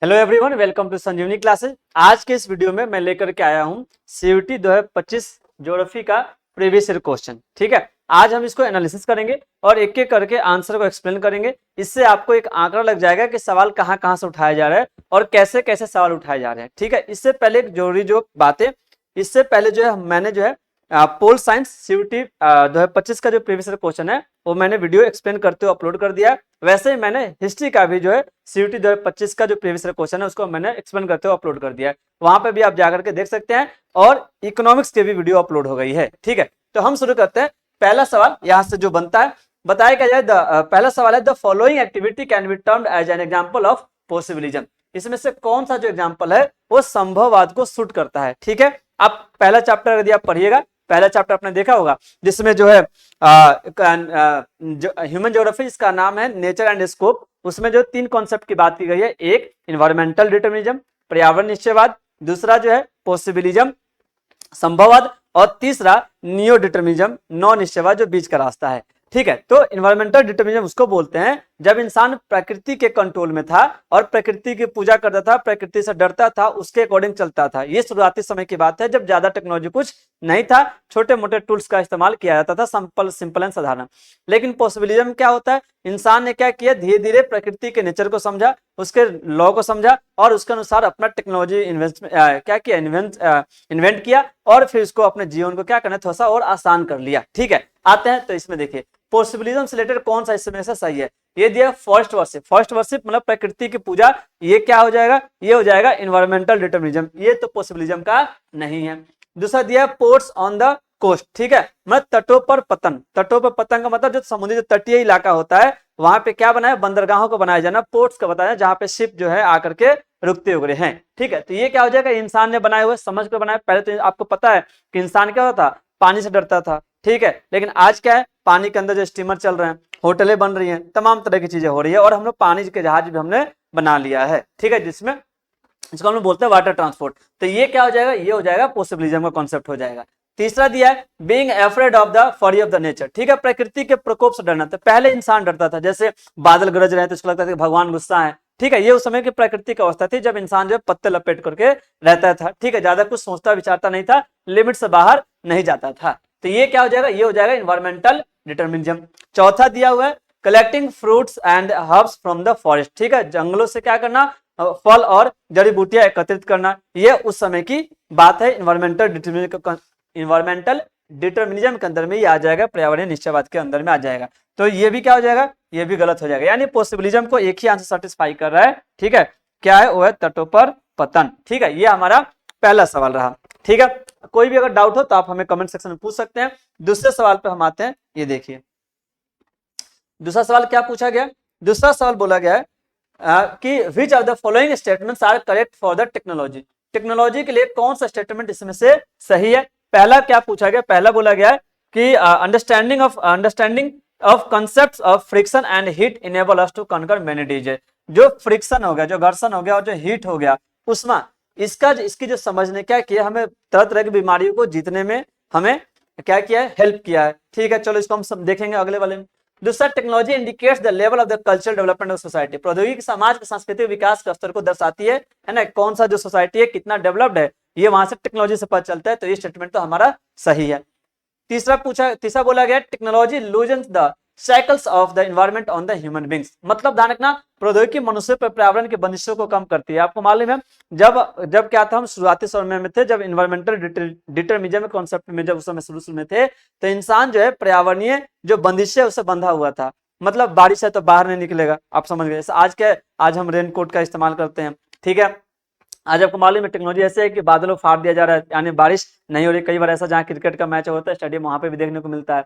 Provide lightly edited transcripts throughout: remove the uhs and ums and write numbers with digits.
Hello everyone, welcome to Sanjeevani classes. आज के इस वीडियो में मैं लेकर के आया हूं सीयूटी 2025 ज्योग्राफी का प्रीवियस ईयर क्वेश्चन। ठीक है, आज हम इसको एनालिसिस करेंगे और एक एक करके आंसर को एक्सप्लेन करेंगे। इससे आपको एक आंकड़ा लग जाएगा कि सवाल कहां कहां से उठाया जा रहा है और कैसे कैसे सवाल उठाए जा रहे हैं। ठीक है, इससे पहले एक जरूरी जो बात है, इससे पहले जो है मैंने जो है पोल साइंस सीयूटी 2025 का जो प्रीवियस ईयर क्वेश्चन है वो मैंने वीडियो एक्सप्लेन करते हुए अपलोड कर दिया। वैसे ही मैंने हिस्ट्री का भी जो है सीयूटी 2025 का जो प्रीवियस ईयर क्वेश्चन है उसको मैंने एक्सप्लेन करते हुए अपलोड कर दिया है। वहां पे भी आप जाकर के देख सकते हैं और इकोनॉमिक्स की भी वीडियो अपलोड हो गई है। ठीक है, तो हम शुरू करते हैं। पहला सवाल यहाँ से जो बनता है, बताया क्या जाए। पहला सवाल है, the following activity can be termed as an example of possibilism. इसमें से कौन सा जो एग्जांपल है वो संभववाद को सूट करता है। ठीक है, आप पहला चैप्टर यदि आप पढ़िएगा, पहला चैप्टर आपने देखा होगा जिसमें जो है ह्यूमन ज्योग्राफी, इसका नाम है नेचर एंड स्कोप। उसमें जो तीन कॉन्सेप्ट की बात की गई है, एक इन्वायरमेंटल डिटर्मिनिज्म पर्यावरण निश्चयवाद, दूसरा जो है पॉसिबिलिज्म संभववाद, और तीसरा नियो डिटर्मिनिज्म नौ निश्चयवाद जो बीच का रास्ता है। ठीक है, तो इन्वायरमेंटल डिटर्मिनिज्म उसको बोलते हैं जब इंसान प्रकृति के कंट्रोल में था और प्रकृति की पूजा करता था, प्रकृति से डरता था, उसके अकॉर्डिंग चलता था। ये शुरुआती समय की बात है जब ज्यादा टेक्नोलॉजी कुछ नहीं था, छोटे मोटे टूल्स का इस्तेमाल किया जाता था, सिंपल एंड साधारण। लेकिन पॉसिबिलिज्म क्या होता है, इंसान ने क्या किया, धीरे धीरे प्रकृति के नेचर को समझा, उसके लॉ को समझा और उसके अनुसार अपना टेक्नोलॉजी इन्वेंट किया और फिर उसको अपने जीवन को क्या करना, थोड़ा सा और आसान कर लिया। ठीक है, आते हैं तो इसमें देखिए पॉसिबिलिज्म से रिलेटेड कौन सा इसमें से सही है। ये दिया फर्स्ट वर्शिप। फर्स्ट वर्शिप मतलब प्रकृति की पूजा, ये क्या हो जाएगा, ये हो जाएगा इन्वायरमेंटल डिटर्मिनिज्म, ये तो पॉसिबिलिज्म का नहीं है। दूसरा दिया पोर्ट्स ऑन द कोस्ट। ठीक है, मतलब तटों पर पतन। तटों पर पतन का मतलब जो समुद्री जो तटीय इलाका होता है वहां पे क्या बनाया, बंदरगाहों को बनाया जाना, पोर्ट्स का बताया जहां पे शिप जो है आकर के रुकते उगरे हैं। ठीक है, तो ये क्या हो जाएगा, इंसान ने बनाए हुए, समझ कर बनाया। पहले तो आपको पता है कि इंसान क्या होता, पानी से डरता था। ठीक है, लेकिन आज क्या है, पानी के अंदर जो स्टीमर चल रहे हैं, होटलें बन रही हैं, तमाम तरह की चीजें हो रही है और हम लोग पानी के जहाज भी हमने बना लिया है। ठीक है, जिसमें इसको हम लोग बोलते हैं वाटर ट्रांसपोर्ट। तो ये क्या हो जाएगा, ये हो जाएगा पॉसिबिलिज्म का कॉन्सेप्ट हो जाएगा। तीसरा दिया है बीइंग अफ्रेड ऑफ द फरी ऑफ द नेचर। ठीक है, प्रकृति के प्रकोप से डरना। तो पहले इंसान डरता था, जैसे बादल गरज रहे हैं तो उसको लगता था कि भगवान गुस्सा है। ठीक है, ये उस समय की प्राकृतिक अवस्था थी जब इंसान जो है पत्ते लपेट करके रहता था। ठीक है, ज्यादा कुछ सोचता विचारता नहीं था, लिमिट से बाहर नहीं जाता था। तो ये क्या हो जाएगा, ये हो जाएगा इन्वायरमेंटल डिटर्मिनिज्म। चौथा दिया हुआ है collecting fruits and herbs from the forest. ठीक है, जंगलों से क्या करना, फल और जड़ी बूटियां एकत्रित करना। ये उस समय की बात है। इन्वायरमेंटल डिटर्मिनिज्म के अंदर में ये आ जाएगा, पर्यावरणीय निश्चयवाद के अंदर में आ जाएगा। तो ये भी क्या हो जाएगा, ये भी गलत हो जाएगा। यानी पॉसिबिलिज्म को एक ही आंसर सेटिस्फाई कर रहा है। ठीक है, क्या है, वो है तटों पर पतन। ठीक है, ये हमारा पहला सवाल रहा। ठीक है, कोई भी अगर डाउट हो तो आप हमें कमेंट सेक्शन में पूछ सकते हैं। दूसरे सवाल पे हम आते हैं। ये देखिए दूसरा सवाल क्या पूछा गया। दूसरा सवाल बोला गया है कि which of the following statements are correct for the technology. Technology के लिए कौन सा स्टेटमेंट इसमें से सही है। पहला क्या पूछा गया, पहला बोला गया है कि understanding of concepts of friction and heat enable us to conquer many disease. जो फ्रिक्शन हो गया, जो घर्षण हो गया और जो हीट हो गया, उसमें इसकी जो समझ ने क्या किया, हमें तरह तरह की बीमारियों को जीतने में हमें क्या किया है, हेल्प किया है। ठीक है, चलो इसको हम सब देखेंगे अगले वाले में। दूसरा, technology indicates the level of the cultural development of society. प्रौद्योगिकी समाज के सांस्कृतिक विकास के स्तर को दर्शाती है ना, कौन सा जो सोसाइटी है कितना डेवलप्ड है, ये वहां से टेक्नोलॉजी से पता चलता है। तो ये स्टेटमेंट तो हमारा सही है। तीसरा बोला गया technology loosens the cycles of the environment on the human beings. मतलब ध्यान रखना, प्रौद्योगिकी मनुष्य पर पर्यावरण की बंदिशों को कम करती है। आपको मालूम है जब क्या था, हम शुरुआती समय में थे, जब इन्वायरमेंटल डिटर्मिनिज्म कॉन्सेप्ट में जब उस समय शुरू में थे, तो इंसान जो है पर्यावरणीय जो बंदिश है उससे बंधा हुआ था। मतलब बारिश है तो बाहर नहीं निकलेगा, आप समझ गए। आज हम रेनकोट का इस्तेमाल करते हैं। ठीक है, आज आपको मालूम है टेक्नोलॉजी ऐसे है कि बादलों फाड़ दिया जा रहा है, यानी बारिश नहीं हो रही। कई बार ऐसा जहाँ क्रिकेट का मैच होता है स्टेडियम, वहां पे भी देखने को मिलता है।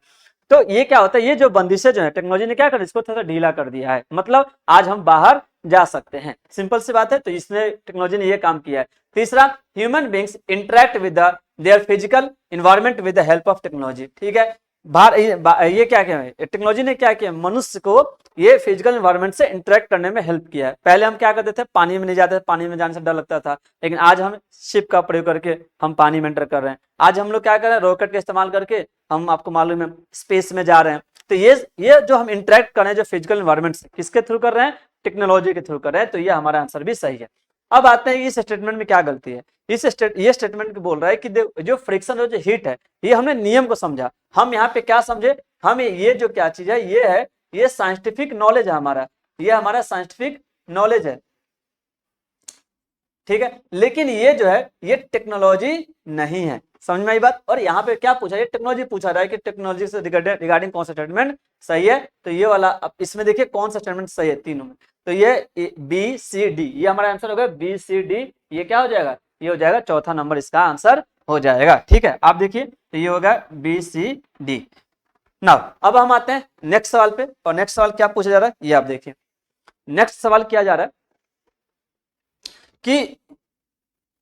तो ये क्या होता है, ये जो बंदिशें जो है टेक्नोलॉजी ने क्या कर, इसको थोड़ा ढीला कर दिया है। मतलब आज हम बाहर जा सकते हैं, सिंपल सी बात है। तो इसने टेक्नोलॉजी ने ये काम किया है। तीसरा, human beings interact with their physical environment with the help of technology. ठीक है, ये क्या किया है, टेक्नोलॉजी ने क्या किया, मनुष्य को ये फिजिकल एनवायरनमेंट से इंटरेक्ट करने में हेल्प किया है। पहले हम क्या करते थे, पानी में नहीं जाते थे, पानी में जाने से डर लगता था, लेकिन आज हम शिप का प्रयोग करके हम पानी में एंटर कर रहे हैं। आज हम लोग क्या कर रहे हैं, रॉकेट का इस्तेमाल करके हम, आपको मालूम है, स्पेस में जा रहे हैं। तो ये जो हम इंटरेक्ट कर रहे हैं जो फिजिकल एनवायरनमेंट से, किसके थ्रू कर रहे हैं, टेक्नोलॉजी के थ्रू कर रहे हैं। तो ये हमारा आंसर भी सही है। अब आते हैं इस स्टेटमेंट में क्या गलती है। ये स्टेटमेंट बोल रहा है कि जो फ्रिक्शन और जो हीट है, ये हमने नियम को समझा, हम यहाँ पे क्या समझे, हम ये जो क्या चीज है, ये है, ये साइंटिफिक नॉलेज है हमारा, ये हमारा साइंटिफिक नॉलेज है, ठीक है। लेकिन ये जो है ये टेक्नोलॉजी नहीं है, समझ में आई बात। और यहाँ पे क्या पूछा, ये टेक्नोलॉजी पूछा रहा है कि टेक्नोलॉजी से रिगार्डिंग कौन सा स्टेटमेंट सही है, तो ये वाला। अब इसमें देखिए कौन सा स्टेटमेंट सही है तीनों में, तो ये बी सी डी, ये हमारा आंसर हो गया बी सी डी, ये क्या हो जाएगा, ये हो जाएगा चौथा नंबर इसका आंसर हो जाएगा, ठीक है। आप देखिए तो ये होगा बी सी डी। नाउ अब हम आते हैं नेक्स्ट सवाल पे, और नेक्स्ट सवाल क्या पूछा जा रहा है ये आप देखिए। नेक्स्ट सवाल किया जा रहा है कि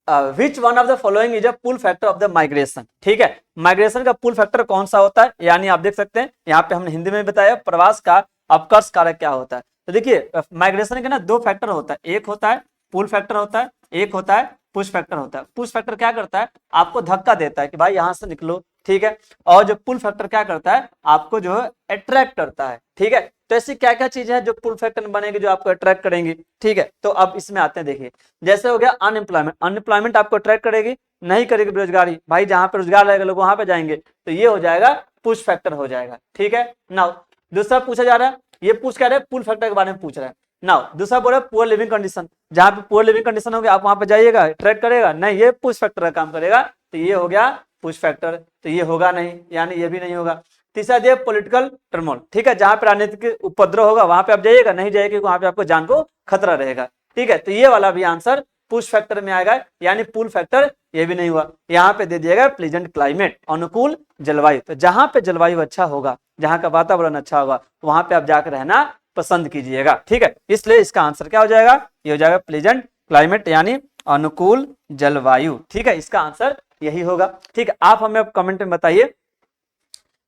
which one of the following is a pull factor of the migration, ठीक है। माइग्रेशन का पुल फैक्टर कौन सा होता है, यानी आप देख सकते हैं यहाँ पे हमने हिंदी में बताया प्रवास का अपकर्ष कारक क्या होता है। तो देखिए माइग्रेशन के ना दो फैक्टर होता है, एक होता है पुल फैक्टर होता है, एक होता है पुश फैक्टर होता है। पुश फैक्टर क्या करता है, आपको धक्का देता है कि भाई यहां से निकलो, ठीक है। और जो पुल फैक्टर क्या करता है, आपको जो है अट्रैक्ट करता है, ठीक है। तो ऐसी क्या क्या चीजें हैं जो पुल फैक्टर बनेगी, जो आपको अट्रैक्ट करेंगी, ठीक है। तो अब इसमें आते हैं, देखिए जैसे हो गया अनएम्प्लॉयमेंट, अनएम्प्लॉयमेंट आपको अट्रैक्ट करेगी, नहीं करेगी बेरोजगारी, भाई जहां पे रोजगार रहेगा लोग वहां पे जाएंगे, तो ये हो जाएगा पुश फैक्टर हो जाएगा, ठीक है। नाउ दूसरा पूछा जा रहा है, ये पूछ क्या रहा है, पुल फैक्टर के बारे में पूछ रहा है। नाउ दूसरा बोल रहा है पुअर लिविंग कंडीशन, जहां पे पुअर लिविंग कंडीशन होगी आप वहां पे जाइएगा, अट्रैक्ट करेगा नहीं, ये पुश फैक्टर का काम करेगा, तो ये हो गया पुश फैक्टर, तो ये होगा नहीं, यानी ये भी नहीं होगा। तीसरा दिया पॉलिटिकल टर्मोल, ठीक है, जहां पे राजनीतिक उपद्रव होगा वहां पे आप जाइएगा, नहीं जाइएगा वहां पे आपको जान को खतरा रहेगा, ठीक है। तो ये वाला भी आंसर पुश फैक्टर में आएगा, यानी पुल फैक्टर ये भी नहीं हुआ। यहाँ पे दे दिएगा प्लेजेंट क्लाइमेट, अनुकूल जलवायु, तो जहां पे जलवायु अच्छा होगा, जहां का वातावरण अच्छा होगा, वहां पे आप जाकर रहना पसंद कीजिएगा, ठीक है। इसलिए इसका आंसर क्या हो जाएगा, ये हो जाएगा प्लेजेंट क्लाइमेट, यानी अनुकूल जलवायु, ठीक है। इसका आंसर यही होगा, ठीक है। आप हमें कमेंट में बताइए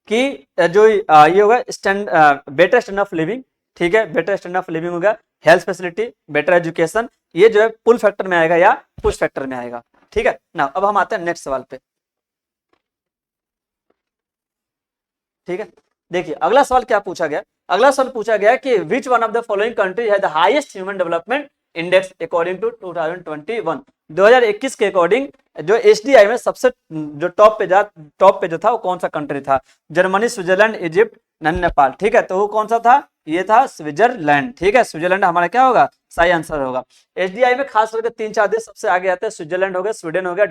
कि जो ये होगा बेटर स्टैंडर्ड ऑफ लिविंग, ठीक है, बेटर स्टैंडर्ड ऑफ लिविंग होगा, हेल्थ फैसिलिटी, बेटर एजुकेशन, ये जो है पुल फैक्टर में आएगा या पुश फैक्टर में आएगा, ठीक है ना। अब हम आते हैं नेक्स्ट सवाल पे, ठीक है। देखिए अगला सवाल क्या पूछा गया, अगला सवाल पूछा गया कि which one of the following country has the highest human development index according to 2021, 2021 के अकॉर्डिंग जो एचडीआई में सबसे जो टॉप पे जो था वो कौन सा कंट्री था, जर्मनी, स्विट्जरलैंड, इजिप्ट, नेपाल, ठीक है। तो वो कौन सा था, ये था स्विट्जरलैंड, ठीक है। स्विट्जरलैंड हमारा क्या होगा, सही आंसर होगा। एचडीआई में खास करके 3-4 देश सबसे आगे आते हैं, स्विट्जरलैंड हो गया, स्वीडन हो गया,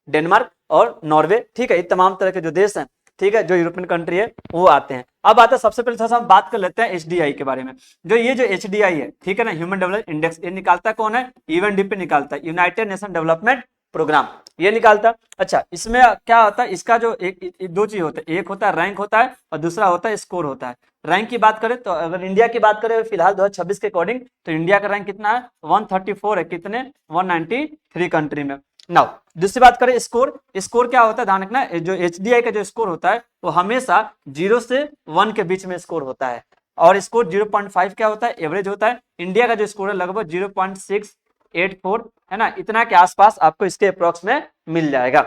डेनमार्क और नॉर्वे, ठीक है। ये तमाम तरह के जो देश हैं, ठीक है, जो यूरोपियन कंट्री है वो आते हैं। अब आता है सबसे पहले थोड़ा सा हम बात कर लेते हैं एचडीआई के बारे में। जो ये जो एचडीआई है, ठीक है ना, ह्यूमन डेवलपमेंट इंडेक्स, ये निकालता है कौन है, यूएनडीपी निकालता है, यूनाइटेड नेशन डेवलपमेंट प्रोग्राम, ये निकालता है। अच्छा इसमें क्या होता है, इसका जो दो चीज होता है, एक होता है रैंक होता है और दूसरा होता है स्कोर होता है। रैंक की बात करें तो अगर इंडिया की बात करें फिलहाल 2026 के अकॉर्डिंग, तो इंडिया का रैंक कितना है, 134 है, कितने 193 कंट्री में। नाउ दूसरी बात करें स्कोर, स्कोर क्या होता है ध्यान रखना, जो एचडीआई का जो स्कोर होता है वो हमेशा 0 से 1 के बीच में स्कोर होता है, और स्कोर 0.5 क्या होता है, एवरेज होता है। इंडिया का जो स्कोर है लगभग 0.684 है ना, इतना के आसपास आपको इसके अप्रोक्स में मिल जाएगा।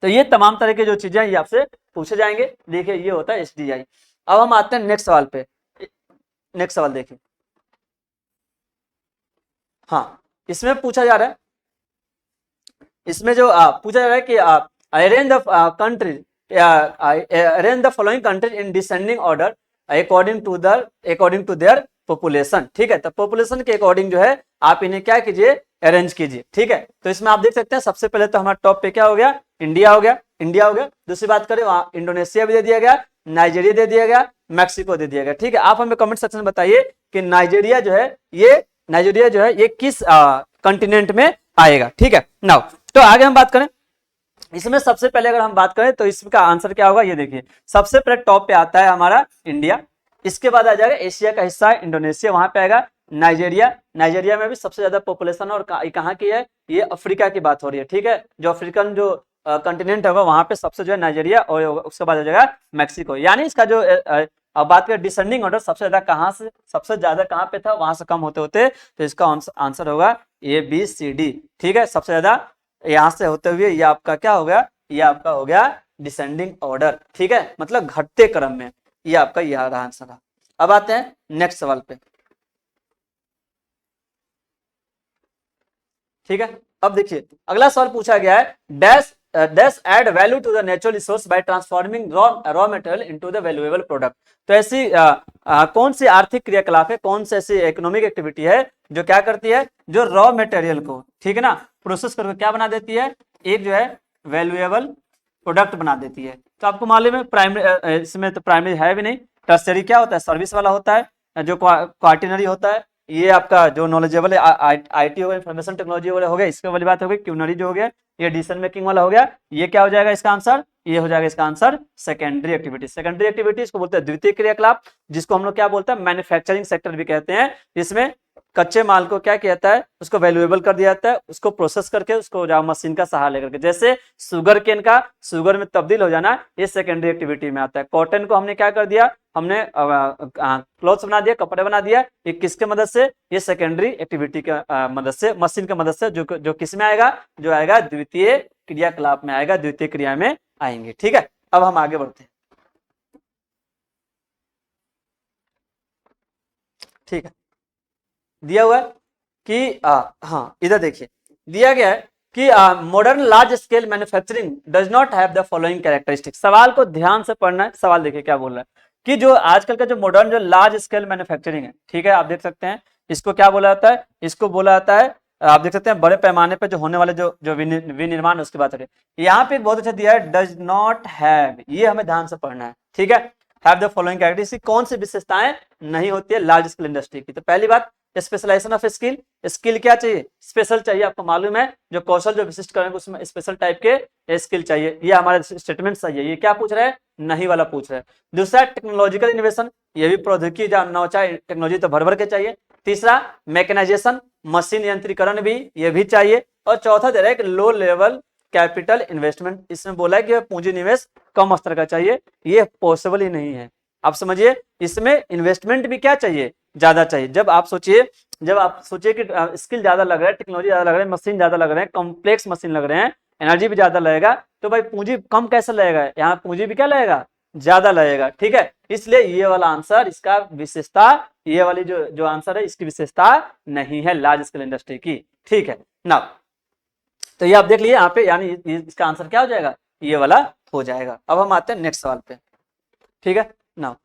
तो ये तमाम तरह के जो चीजें ये आपसे पूछे जाएंगे, देखिए ये होता है एचडीआई। अब हम आते हैं नेक्स्ट सवाल पे, नेक्स्ट सवाल देखिए। हाँ इसमें पूछा जा रहा है, इसमें जो पूछा जा रहा है कि arrange the country, arrange the following country in descending order according to their population, ठीक है। तो पॉपुलेशन के अकॉर्डिंग जो है आप इन्हें क्या कीजिए, अरेंज कीजिए, ठीक है। तो इसमें आप देख सकते हैं सबसे पहले तो हमारा टॉप पे क्या हो गया, इंडिया हो गया, इंडिया हो गया। दूसरी बात करें वहां इंडोनेशिया भी दे दिया गया, नाइजीरिया दे दिया गया, मैक्सिको दे दिया गया, ठीक है। आप हमें कमेंट सेक्शन में बताइए कि नाइजीरिया जो है ये किस कंटिनेंट में आएगा, ठीक है। नाउ तो आगे हम बात करें, इसमें सबसे पहले अगर हम बात करें तो इसका आंसर क्या होगा, ये देखिए सबसे पहले टॉप पे आता है हमारा इंडिया, इसके बाद आ जाएगा एशिया का हिस्सा है इंडोनेशिया, वहां पे आएगा नाइजीरिया, नाइजीरिया में भी सबसे ज्यादा पॉपुलेशन और कहाँ की है, ये अफ्रीका की बात हो रही है, ठीक है। जो अफ्रीकन जो कंटिनेंट होगा वहां पे सबसे जो है नाइजीरिया, और उसके बाद आ जाएगा मैक्सिको। यानी इसका जो अब बात करें डिसेंडिंग ऑर्डर, सबसे ज्यादा कहाँ पे था, वहां से कम होते होते, तो इसका आंसर होगा ABCD, ठीक है। सबसे ज्यादा यहां से होते हुए ये आपका क्या हो गया, ये आपका हो गया डिसेंडिंग ऑर्डर, ठीक है, मतलब घटते क्रम में, ये आपका यह रहा आंसर। अब आते हैं नेक्स्ट सवाल पे। ठीक है। अब देखिए अगला सवाल पूछा गया है, dash dash add value to the natural resource by transforming raw material into the valuable product. तो ऐसी कौन सी आर्थिक क्रियाकलाप है, कौन सी ऐसी इकोनॉमिक एक्टिविटी है जो क्या करती है, जो रॉ मटेरियल को, ठीक है ना, प्रोसेस करके क्या बना देती है, एक जो है वैल्यूएबल प्रोडक्ट बना देती है। तो आपको मालूम है प्राइमरी, इसमें तो प्राइमरी है भी नहीं, टर्सरी क्या होता है, सर्विस वाला होता है, जो क्वार्टिनरी होता है, ये आपका जो नॉलेजेबल है आईटी हो गया, इंफॉर्मेशन टेक्नोलॉजी वाला हो गया, इसके वाली बात हो गई, क्यूनरी जो हो गया ये डिसीजन मेकिंग वाला हो गया। ये क्या हो जाएगा इसका आंसर, ये हो जाएगा इसका answer secondary activity. Secondary activity इसको बोलते हैं द्वितीय क्रियाकलाप, जिसको हम लोग क्या बोलते हैं, मैन्युफैक्चरिंग सेक्टर भी कहते हैं। इसमें कच्चे माल को क्या किया जाता है, उसको वैल्यूएबल कर दिया जाता है, उसको प्रोसेस करके उसको जाओ मशीन का सहारा लेकर के, जैसे शुगर केन का शुगर में तब्दील हो जाना, ये सेकेंडरी एक्टिविटी में आता है। कॉटन को हमने क्या कर दिया, हमने क्लॉथ्स बना दिया, कपड़े बना दिया, ये किसके मदद से, ये सेकेंडरी एक्टिविटी के मदद से, मशीन की मदद से, जो किस में आएगा, जो आएगा द्वितीय क्रियाकलाप में आएगा, द्वितीय क्रिया में आएंगे। ठीक है, अब हम आगे बढ़ते हैं। ठीक है, दिया हुआ है कि हाँ इधर देखिए दिया गया है कि modern large scale manufacturing does not have the following characteristics. सवाल को ध्यान से पढ़ना है, सवाल देखिए क्या बोल रहा है कि जो आजकल का जो मॉडर्न जो लार्ज स्केल मैन्युफैक्चरिंग है, ठीक है, आप देख सकते हैं इसको क्या बोला जाता है, इसको बोला जाता है, आप देख सकते हैं बड़े पैमाने पर जो होने वाले जो जो विनिर्माण है उसकी बात करें। यहाँ पे बहुत अच्छा दिया है, डज नॉट हैव, ये हमें ध्यान से पढ़ना है। ठीक है, हैव द फॉलोइंग कैरेक्टरिस्टिक, कौन सी विशेषताएं नहीं होती है लार्ज स्केल इंडस्ट्री की। तो पहली बात स्पेशलाइजेशन ऑफ स्किल, स्किल क्या चाहिए, स्पेशल चाहिए, आपको मालूम है जो कौशल जो विशिष्ट करेंगे उसमें स्पेशल टाइप के स्किल चाहिए, ये हमारे स्टेटमेंट सही है। ये क्या पूछ रहा है, नहीं वाला पूछ रहा है। दूसरा टेक्नोलॉजिकल इनोवेशन, ये भी प्रौद्योगिकी नवाचार टेक्नोलॉजी तो भर भर के चाहिए। तीसरा मैकेनाइजेशन, मशीन यंत्रीकरण भी ये भी चाहिए। और चौथा दे रहा है कि लो लेवल कैपिटल इन्वेस्टमेंट, इसमें बोला है कि पूंजी निवेश कम स्तर का चाहिए, ये पॉसिबल ही नहीं है। आप समझिए इसमें इन्वेस्टमेंट भी क्या चाहिए, ज्यादा चाहिए। जब आप सोचिए कि स्किल ज्यादा लग रहा है, टेक्नोलॉजी ज्यादा लग रहा है, मशीन ज्यादा लग रहे हैं, कॉम्प्लेक्स मशीन लग रहे हैं, एनर्जी भी ज्यादा लगेगा, तो भाई पूंजी कम कैसे लगेगा, यहाँ पूंजी भी क्या लगेगा, ज्यादा लगेगा। ठीक है, इसलिए ये वाला आंसर, इसका विशेषता, ये वाली जो जो आंसर है इसकी विशेषता नहीं है लार्ज स्केल इंडस्ट्री की। ठीक है ना, तो ये आप देख लिए यहाँ पे, यानी इसका आंसर क्या हो जाएगा, ये वाला हो जाएगा। अब हम आते हैं नेक्स्ट सवाल पे। ठीक है ना,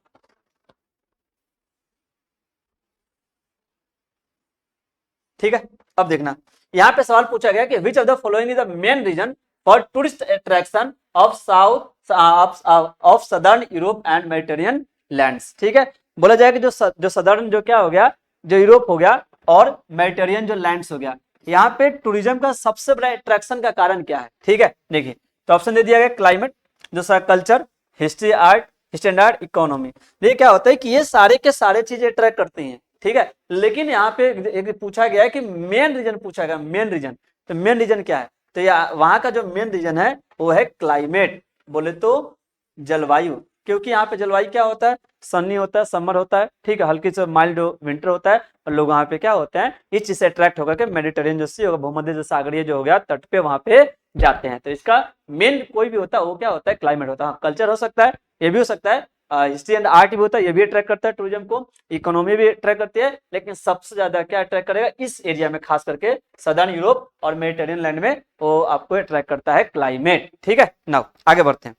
ठीक है, अब देखना यहाँ पे सवाल पूछा गया कि which of the following is the main reason for tourist attraction of south of southern Europe and Mediterranean lands. ठीक है, बोला जाए कि जो सदर्न जो क्या हो गया, जो यूरोप हो गया और मेडिटेरियन जो लैंड्स हो गया, यहाँ पे टूरिज्म का सबसे बड़ा अट्रैक्शन का कारण क्या है। ठीक है, देखिए तो ऑप्शन दे दिया गया क्लाइमेट, दूसरा culture, history art, standard economy. देखिए क्या होता है कि ये सारे के सारे चीजें अट्रैक्ट करती हैं। ठीक है, लेकिन यहाँ पे एक पूछा गया है कि मेन रीजन पूछा गया, मेन रीजन, तो मेन रीजन क्या है, तो वहां का जो मेन रीजन है वो है क्लाइमेट, बोले तो जलवायु। क्योंकि यहाँ पे जलवायु क्या होता है, सनी होता है, समर होता है, ठीक है, हल्की से माइल्ड विंटर होता है, और लोग वहां पे क्या होते हैं, इस चीज से अट्रैक्ट होकर के मेडिटेरियन जो सी होगा, भूमध्य जो सागरीय जो हो गया तट पे, वहां पे जाते हैं। तो इसका मेन कोई भी होता है वो क्या होता है, क्लाइमेट होता है। कल्चर हो सकता है, ये भी हो सकता है, हिस्ट्री एंड आर्ट भी होता है, ये भी अट्रैक्ट करता है टूरिज्म को, इकोनॉमी भी अट्रैक्ट करती है, लेकिन सबसे ज्यादा क्या अट्रैक्ट करेगा इस एरिया में, खास करके सदर्न यूरोप और मेडिटेरियन लैंड में, वो आपको अट्रैक्ट करता है क्लाइमेट। ठीक है, नाउ आगे बढ़ते हैं।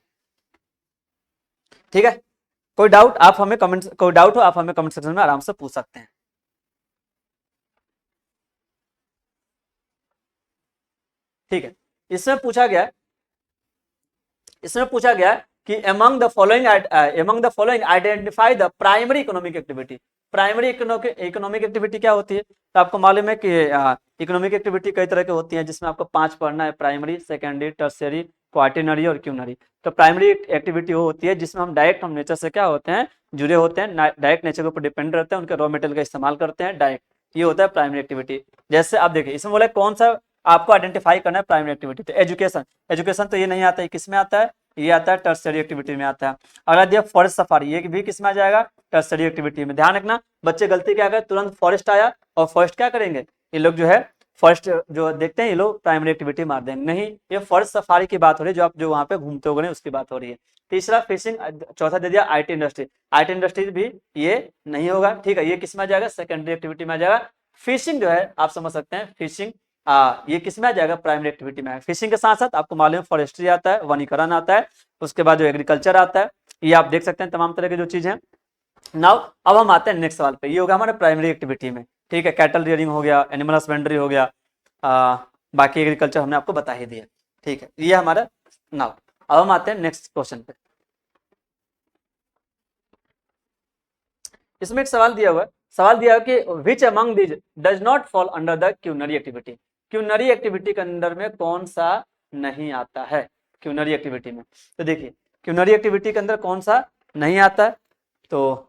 ठीक है, कोई डाउट आप हमें कमेंट, कोई डाउट हो आप हमें कमेंट सेक्शन में आराम से पूछ सकते हैं। ठीक है, इसमें पूछा गया, कि among the following identify the primary economic activity। Primary economic activity क्या होती है, तो आपको मालूम है कि इकोनॉमिक एक्टिविटी कई तरह की होती है, जिसमें आपको 5 पढ़ना है, प्राइमरी, सेकेंडरी, टर्शियरी, क्वार्टिनरी और क्यूनरी। तो प्राइमरी एक्टिविटी वो होती है जिसमें हम नेचर से क्या होते हैं, जुड़े होते हैं, डायरेक्ट नेचर के ऊपर डिपेंड रहते हैं, उनके रॉ मटेरियल का इस्तेमाल करते हैं डायरेक्ट, ये होता है प्राइमरी एक्टिविटी। जैसे आप देखिए इसमें बोला कौन सा आपको आइडेंटिफाई करना है प्राइमरी एक्टिविटी, तो एजुकेशन तो ये नहीं आता है, किस में आता है, ये आता है टर्शियरी एक्टिविटी में आता है। अगला दिया फॉरेस्ट सफारी, ये भी किस में आ जाएगा, टर्शियरी एक्टिविटी में। ध्यान रखना बच्चे गलती क्या करें, तुरंत फॉरेस्ट आया और फॉरेस्ट क्या करेंगे, ये लोग जो है फॉरेस्ट जो देखते हैं ये लोग प्राइमरी एक्टिविटी मार देंगे, नहीं, ये फॉरेस्ट सफारी की बात हो रही है, जो आप जो वहाँ पे घूमते हो उसकी बात हो रही है। तीसरा फिशिंग, चौथा दे दिया आईटी इंडस्ट्री, आईटी इंडस्ट्री भी ये नहीं होगा। ठीक है, ये किस में आ जाएगा, सेकेंडरी एक्टिविटी में आ जाएगा। फिशिंग जो है आप समझ सकते हैं, फिशिंग ये किस में आ जाएगा, प्राइमरी एक्टिविटी में। फिशिंग के साथ साथ आपको मालूम है फॉरेस्ट्री आता है, वनीकरण आता है, उसके बाद जो एग्रीकल्चर आता है, ये आप देख सकते हैं तमाम तरह की जो चीज है। नाउ अब हम आते हैं नेक्स्ट सवाल पे, ये होगा हमारे प्राइमरी एक्टिविटी में, ठीक है। कैटल रियरिंग हो गया, एनिमल हस्बेंड्री हो गया, बाकी एग्रीकल्चर हमने आपको बता ही दिया, ठीक है। ये हमारा नाउ अब हम आते हैं नेक्स्ट क्वेश्चन पे। इसमें एक सवाल दिया हुआ है, सवाल दिया है कि which among these does not fall under the quinary activity. Quinary activity के अंदर में कौन सा नहीं आता है क्यूनरी एक्टिविटी में। तो देखिए क्यूनरी एक्टिविटी के अंदर कौन सा नहीं आता है, तो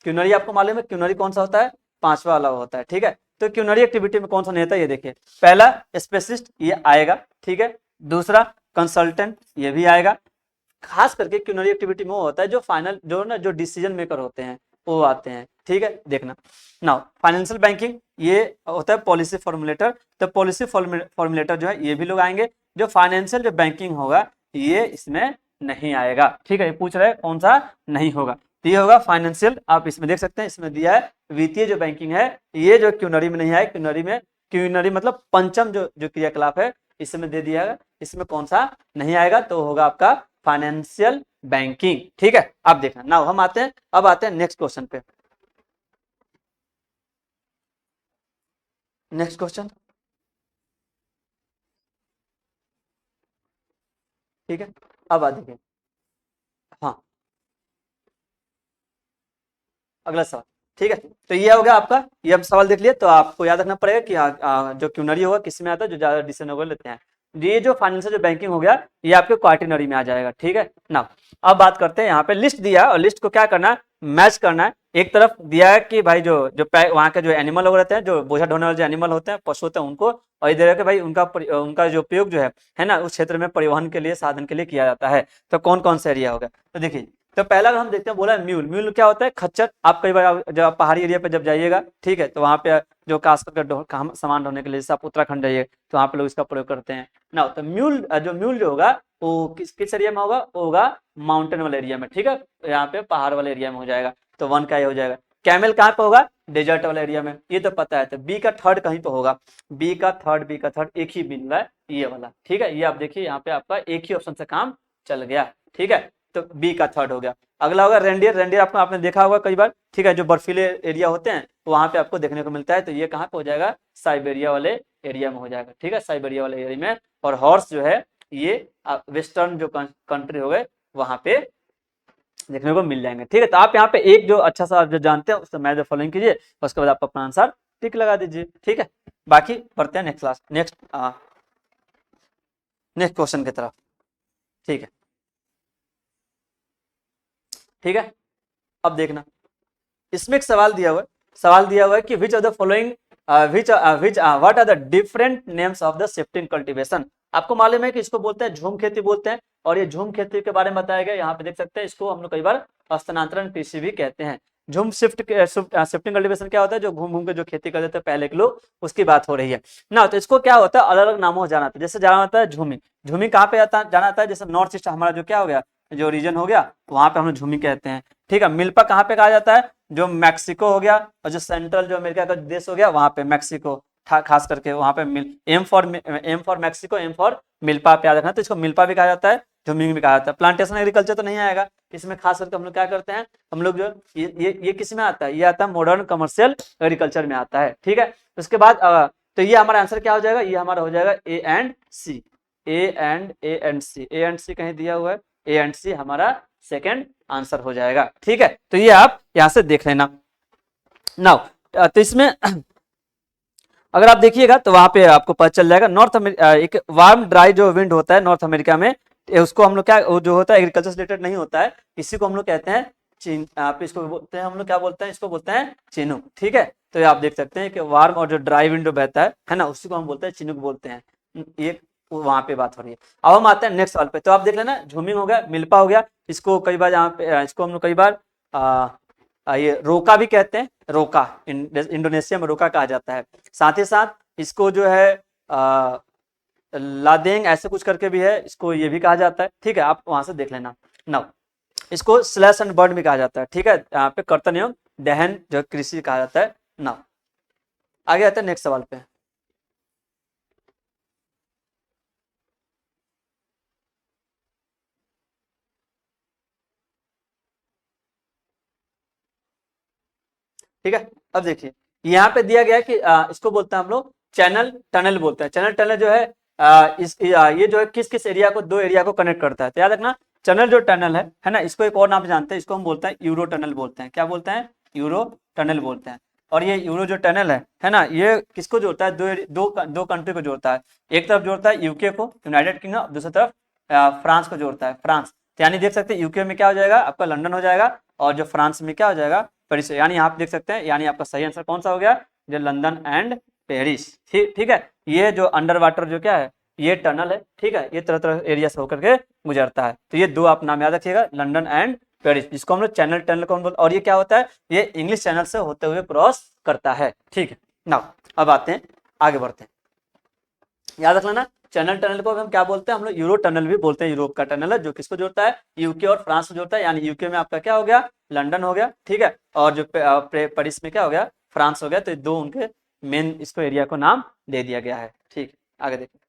क्यूनरी आपको मालूम है क्यूनरी कौन सा होता है, पांचवा वाला होता है, ठीक है। तो क्यूनरी एक्टिविटी में कौन सा नहीं आता है, ये देखिए, पहला स्पेसिस्ट ये आएगा, ठीक है। दूसरा कंसल्टेंट ये भी आएगा। खास करके क्यूनरी एक्टिविटी में वो होता है जो फाइनल जो ना जो डिसीजन मेकर होते हैं वो आते हैं, ठीक है। देखना नाउ फाइनेंशियल बैंकिंग ये होता है पॉलिसी फॉर्मुलेटर, तो पॉलिसी फॉर्मुलेटर जो है ये भी लोग आएंगे। जो फाइनेंशियल जो बैंकिंग होगा ये इसमें नहीं आएगा, ठीक है। ये पूछ रहे हैं कौन सा नहीं होगा, तो ये होगा फाइनेंशियल। आप इसमें देख सकते हैं, इसमें दिया है वित्तीय जो बैंकिंग है ये जो क्यूनरी में नहीं है। क्यूनरी मतलब पंचम जो जो क्रियाकलाप है इसमें दे दिया है, इसमें कौन सा नहीं आएगा, तो होगा आपका फाइनेंशियल बैंकिंग, ठीक है। अब देखना नाउ हम आते हैं, अब आते हैं नेक्स्ट क्वेश्चन पे। नेक्स्ट क्वेश्चन, ठीक है। अब आ देखिए, हाँ अगला सवाल, ठीक है। तो ये हो गया आपका, ये अब सवाल देख लिया, तो आपको याद रखना पड़ेगा कि जो क्यूनरी होगा किस में आता है, जो ज्यादा डिसीजन होगा लेते हैं। ये जो फाइनेंशियल जो बैंकिंग हो गया ये आपके क्वार्टिनरी में आ जाएगा, ठीक है ना। अब बात करते हैं, यहाँ पे लिस्ट दिया है और लिस्ट को क्या करना है, मैच करना है। एक तरफ दिया है कि भाई जो जो वहाँ के जो एनिमल लोग रहते हैं, जो बोझा ढोने वाले जो एनिमल होते हैं, पशु होते हैं, उनको, और इधर है कि भाई उनका जो उपयोग जो है ना, उस क्षेत्र में परिवहन के लिए साधन के लिए किया जाता है। तो कौन कौन सा एरिया होगा, तो देखिए, तो पहला हम देखते हैं, बोला है म्यूल। म्यूल क्या होता है, खच्चर। आप कई बार जब आप पहाड़ी एरिया पे जब जाइएगा, ठीक है, तो वहाँ पे जो खास करके सामान ढोने के लिए, जैसे आप उत्तराखंड जाइए तो वहाँ पे लोग इसका प्रयोग करते हैं ना। तो म्यूल जो होगा वो किस किस एरिया में होगा, वो होगा माउंटेन वाले एरिया में, ठीक है। यहाँ पे पहाड़ वाले एरिया में हो जाएगा, तो वन का ये हो जाएगा। कैमल कहाँ पे होगा, डेजर्ट वाले एरिया में, ये तो पता है। तो बी का थर्ड कहीं पे होगा, बी का थर्ड एक ही मिल रहा है, ये वाला, ठीक है। ये आप देखिए यहाँ पे आपका एक ही ऑप्शन से काम चल गया, ठीक है। तो बी का थर्ड हो गया। अगला होगा रेंडियर। रेंडियर आपको आपने देखा होगा कई बार, ठीक है। जो बर्फीले एरिया होते हैं तो वहां पे आपको देखने को मिलता है, तो ये कहाँ पे हो जाएगा, साइबेरिया वाले एरिया में हो जाएगा, ठीक है, साइबेरिया वाले एरिया में। और हॉर्स जो है ये वेस्टर्न जो कंट्री हो गए वहां पे देखने को मिल जाएंगे, ठीक है। तो आप यहाँ पे एक जो अच्छा सा जो जानते हैं उससे मैच फॉलोइंग कीजिए, उसके बाद आप अपना आंसर टिक लगा दीजिए, ठीक है। बाकी पढ़ते हैं नेक्स्ट क्लास, नेक्स्ट क्वेश्चन की तरफ, ठीक है, ठीक है। अब देखना, इसमें एक सवाल दिया हुआ है, सवाल दिया हुआ है कि which of the following what are the different names of the shifting cultivation. आपको मालूम है कि इसको बोलते हैं झूम खेती बोलते हैं, और ये झूम खेती के बारे में बताया गया, यहाँ पे देख सकते हैं। इसको हम लोग कई बार स्थानांतरण कृषि भी कहते हैं। झूम शिफ्टिंग कल्टीवेशन क्या होता है, जो घूम घूम के जो खेती करते थे पहले के लोग, उसकी बात हो रही है ना। तो इसको क्या होता है, अलग अलग नामों से जाना था। जैसे जाना होता है झूमी, झूमी कहाँ पे जाना आता है, जैसे नॉर्थ ईस्ट हमारा जो क्या हो गया, जो रीजन हो गया, वहां पे हम लोग झूमी कहते हैं, ठीक है। मिल्पा कहाँ पे कहा जाता है, जो मैक्सिको हो गया, और जो सेंट्रल जो अमेरिका का देश हो गया वहां पे मैक्सिको, खास करके वहां पे M for Mexico, M for milpa पे याद रखना। तो इसको मिल्पा भी कहा जाता है, झूमिंग भी कहा जाता है। प्लांटेशन एग्रीकल्चर तो नहीं आएगा इसमें। खास करके हम लोग क्या करते हैं, हम लोग जो ये किस में आता है, ये आता है मॉडर्न कमर्शियल एग्रीकल्चर में आता है, ठीक है। उसके बाद तो ये हमारा आंसर क्या हो जाएगा, ये हमारा हो जाएगा A and C. A and सी कहीं दिया हुआ है, ए एंड सी हमारा सेकेंड आंसर हो जाएगा, ठीक है। तो ये आप यहां से देख लेना। नाउ तो इसमें अगर आप देखिएगा तो वहां पे आपको पता चल जाएगा, नॉर्थ अमेरिका एक वार्म ड्राई जो विंड होता है नॉर्थ अमेरिका में, उसको हम लोग क्या जो होता है एग्रीकल्चर से रिलेटेड नहीं होता है, इसी को हम लोग कहते हैं आप इसको बोलते हैं, हम लोग क्या बोलते हैं, इसको बोलते हैं चिनूक, ठीक है। तो ये आप देख सकते हैं कि वार्म और जो ड्राई विंड बहता है ना, उसी को हम बोलते हैं चिनूक बोलते हैं। ये वहां पे बात हो रही है। अब हम आते हैं नेक्स्ट सवाल पे। तो आप देख लेना, झूमिंग हो गया, मिल्पा हो गया, इसको कई बार यहाँ पे इसको हम लोग कई बार ये रोका भी कहते हैं, रोका इंडोनेशिया में रोका कहा जाता है। साथ ही साथ इसको जो है लादेंग ऐसे कुछ करके भी है, इसको ये भी कहा जाता है, ठीक है। आप वहां से देख लेना। नाउ इसको स्लैश एंड बर्न भी कहा जाता है, ठीक है। यहाँ पे कर्तन एवं दहन जो कृषि कहा जाता है नाव। आगे आते हैं नेक्स्ट सवाल पे। ठीक है, अब देखिए यहाँ पे दिया गया है कि इसको बोलते हैं हम लोग चैनल टनल बोलते हैं। चैनल टनल जो है ये जो है किस किस एरिया को, दो एरिया को कनेक्ट करता है। तो याद रखना चैनल जो टनल है ना, इसको एक और नाम से जानते हैं, इसको हम बोलते हैं यूरो टनल बोलते हैं। क्या बोलते हैं? यूरो टनल बोलते हैं। और ये यूरो जो टनल है ना, ये किसको जोड़ता है? दो कंट्री को जोड़ता है। एक तरफ जोड़ता है यूके को, यूनाइटेड किंगडम, दूसरी तरफ फ्रांस को जोड़ता है, फ्रांस। तो यानी देख सकते हैं यूके में क्या हो जाएगा आपका? लंदन हो जाएगा, और जो फ्रांस में क्या हो जाएगा? पेरिस। यानी आप देख सकते हैं, यानी आपका सही आंसर कौन सा हो गया? जो लंदन एंड पेरिस। ठीक है, ये जो अंडर वाटर जो क्या है, ये टनल है। ठीक है, ये तरह तरह एरिया से होकर के गुजरता है। तो ये दो आप नाम याद रखिएगा, लंदन एंड पेरिस, जिसको हम लोग चैनल टनल कौन बोलते हैं। और ये क्या होता है? ये इंग्लिश चैनल से होते हुए क्रॉस करता है। ठीक है ना, अब आते हैं, आगे बढ़ते हैं। याद रख लेना चैनल टनल को हम क्या बोलते हैं? हम लोग यूरो टनल भी बोलते हैं। यूरोप का टनल है जो किसको जोड़ता है? यूके और फ्रांस को जोड़ता है। यानी यूके में आपका क्या हो गया? लंदन हो गया। ठीक है, और जो पेरिस में क्या हो गया? फ्रांस हो गया। तो दो उनके मेन इसको एरिया को नाम दे दिया गया है। ठीक है, आगे देखिए।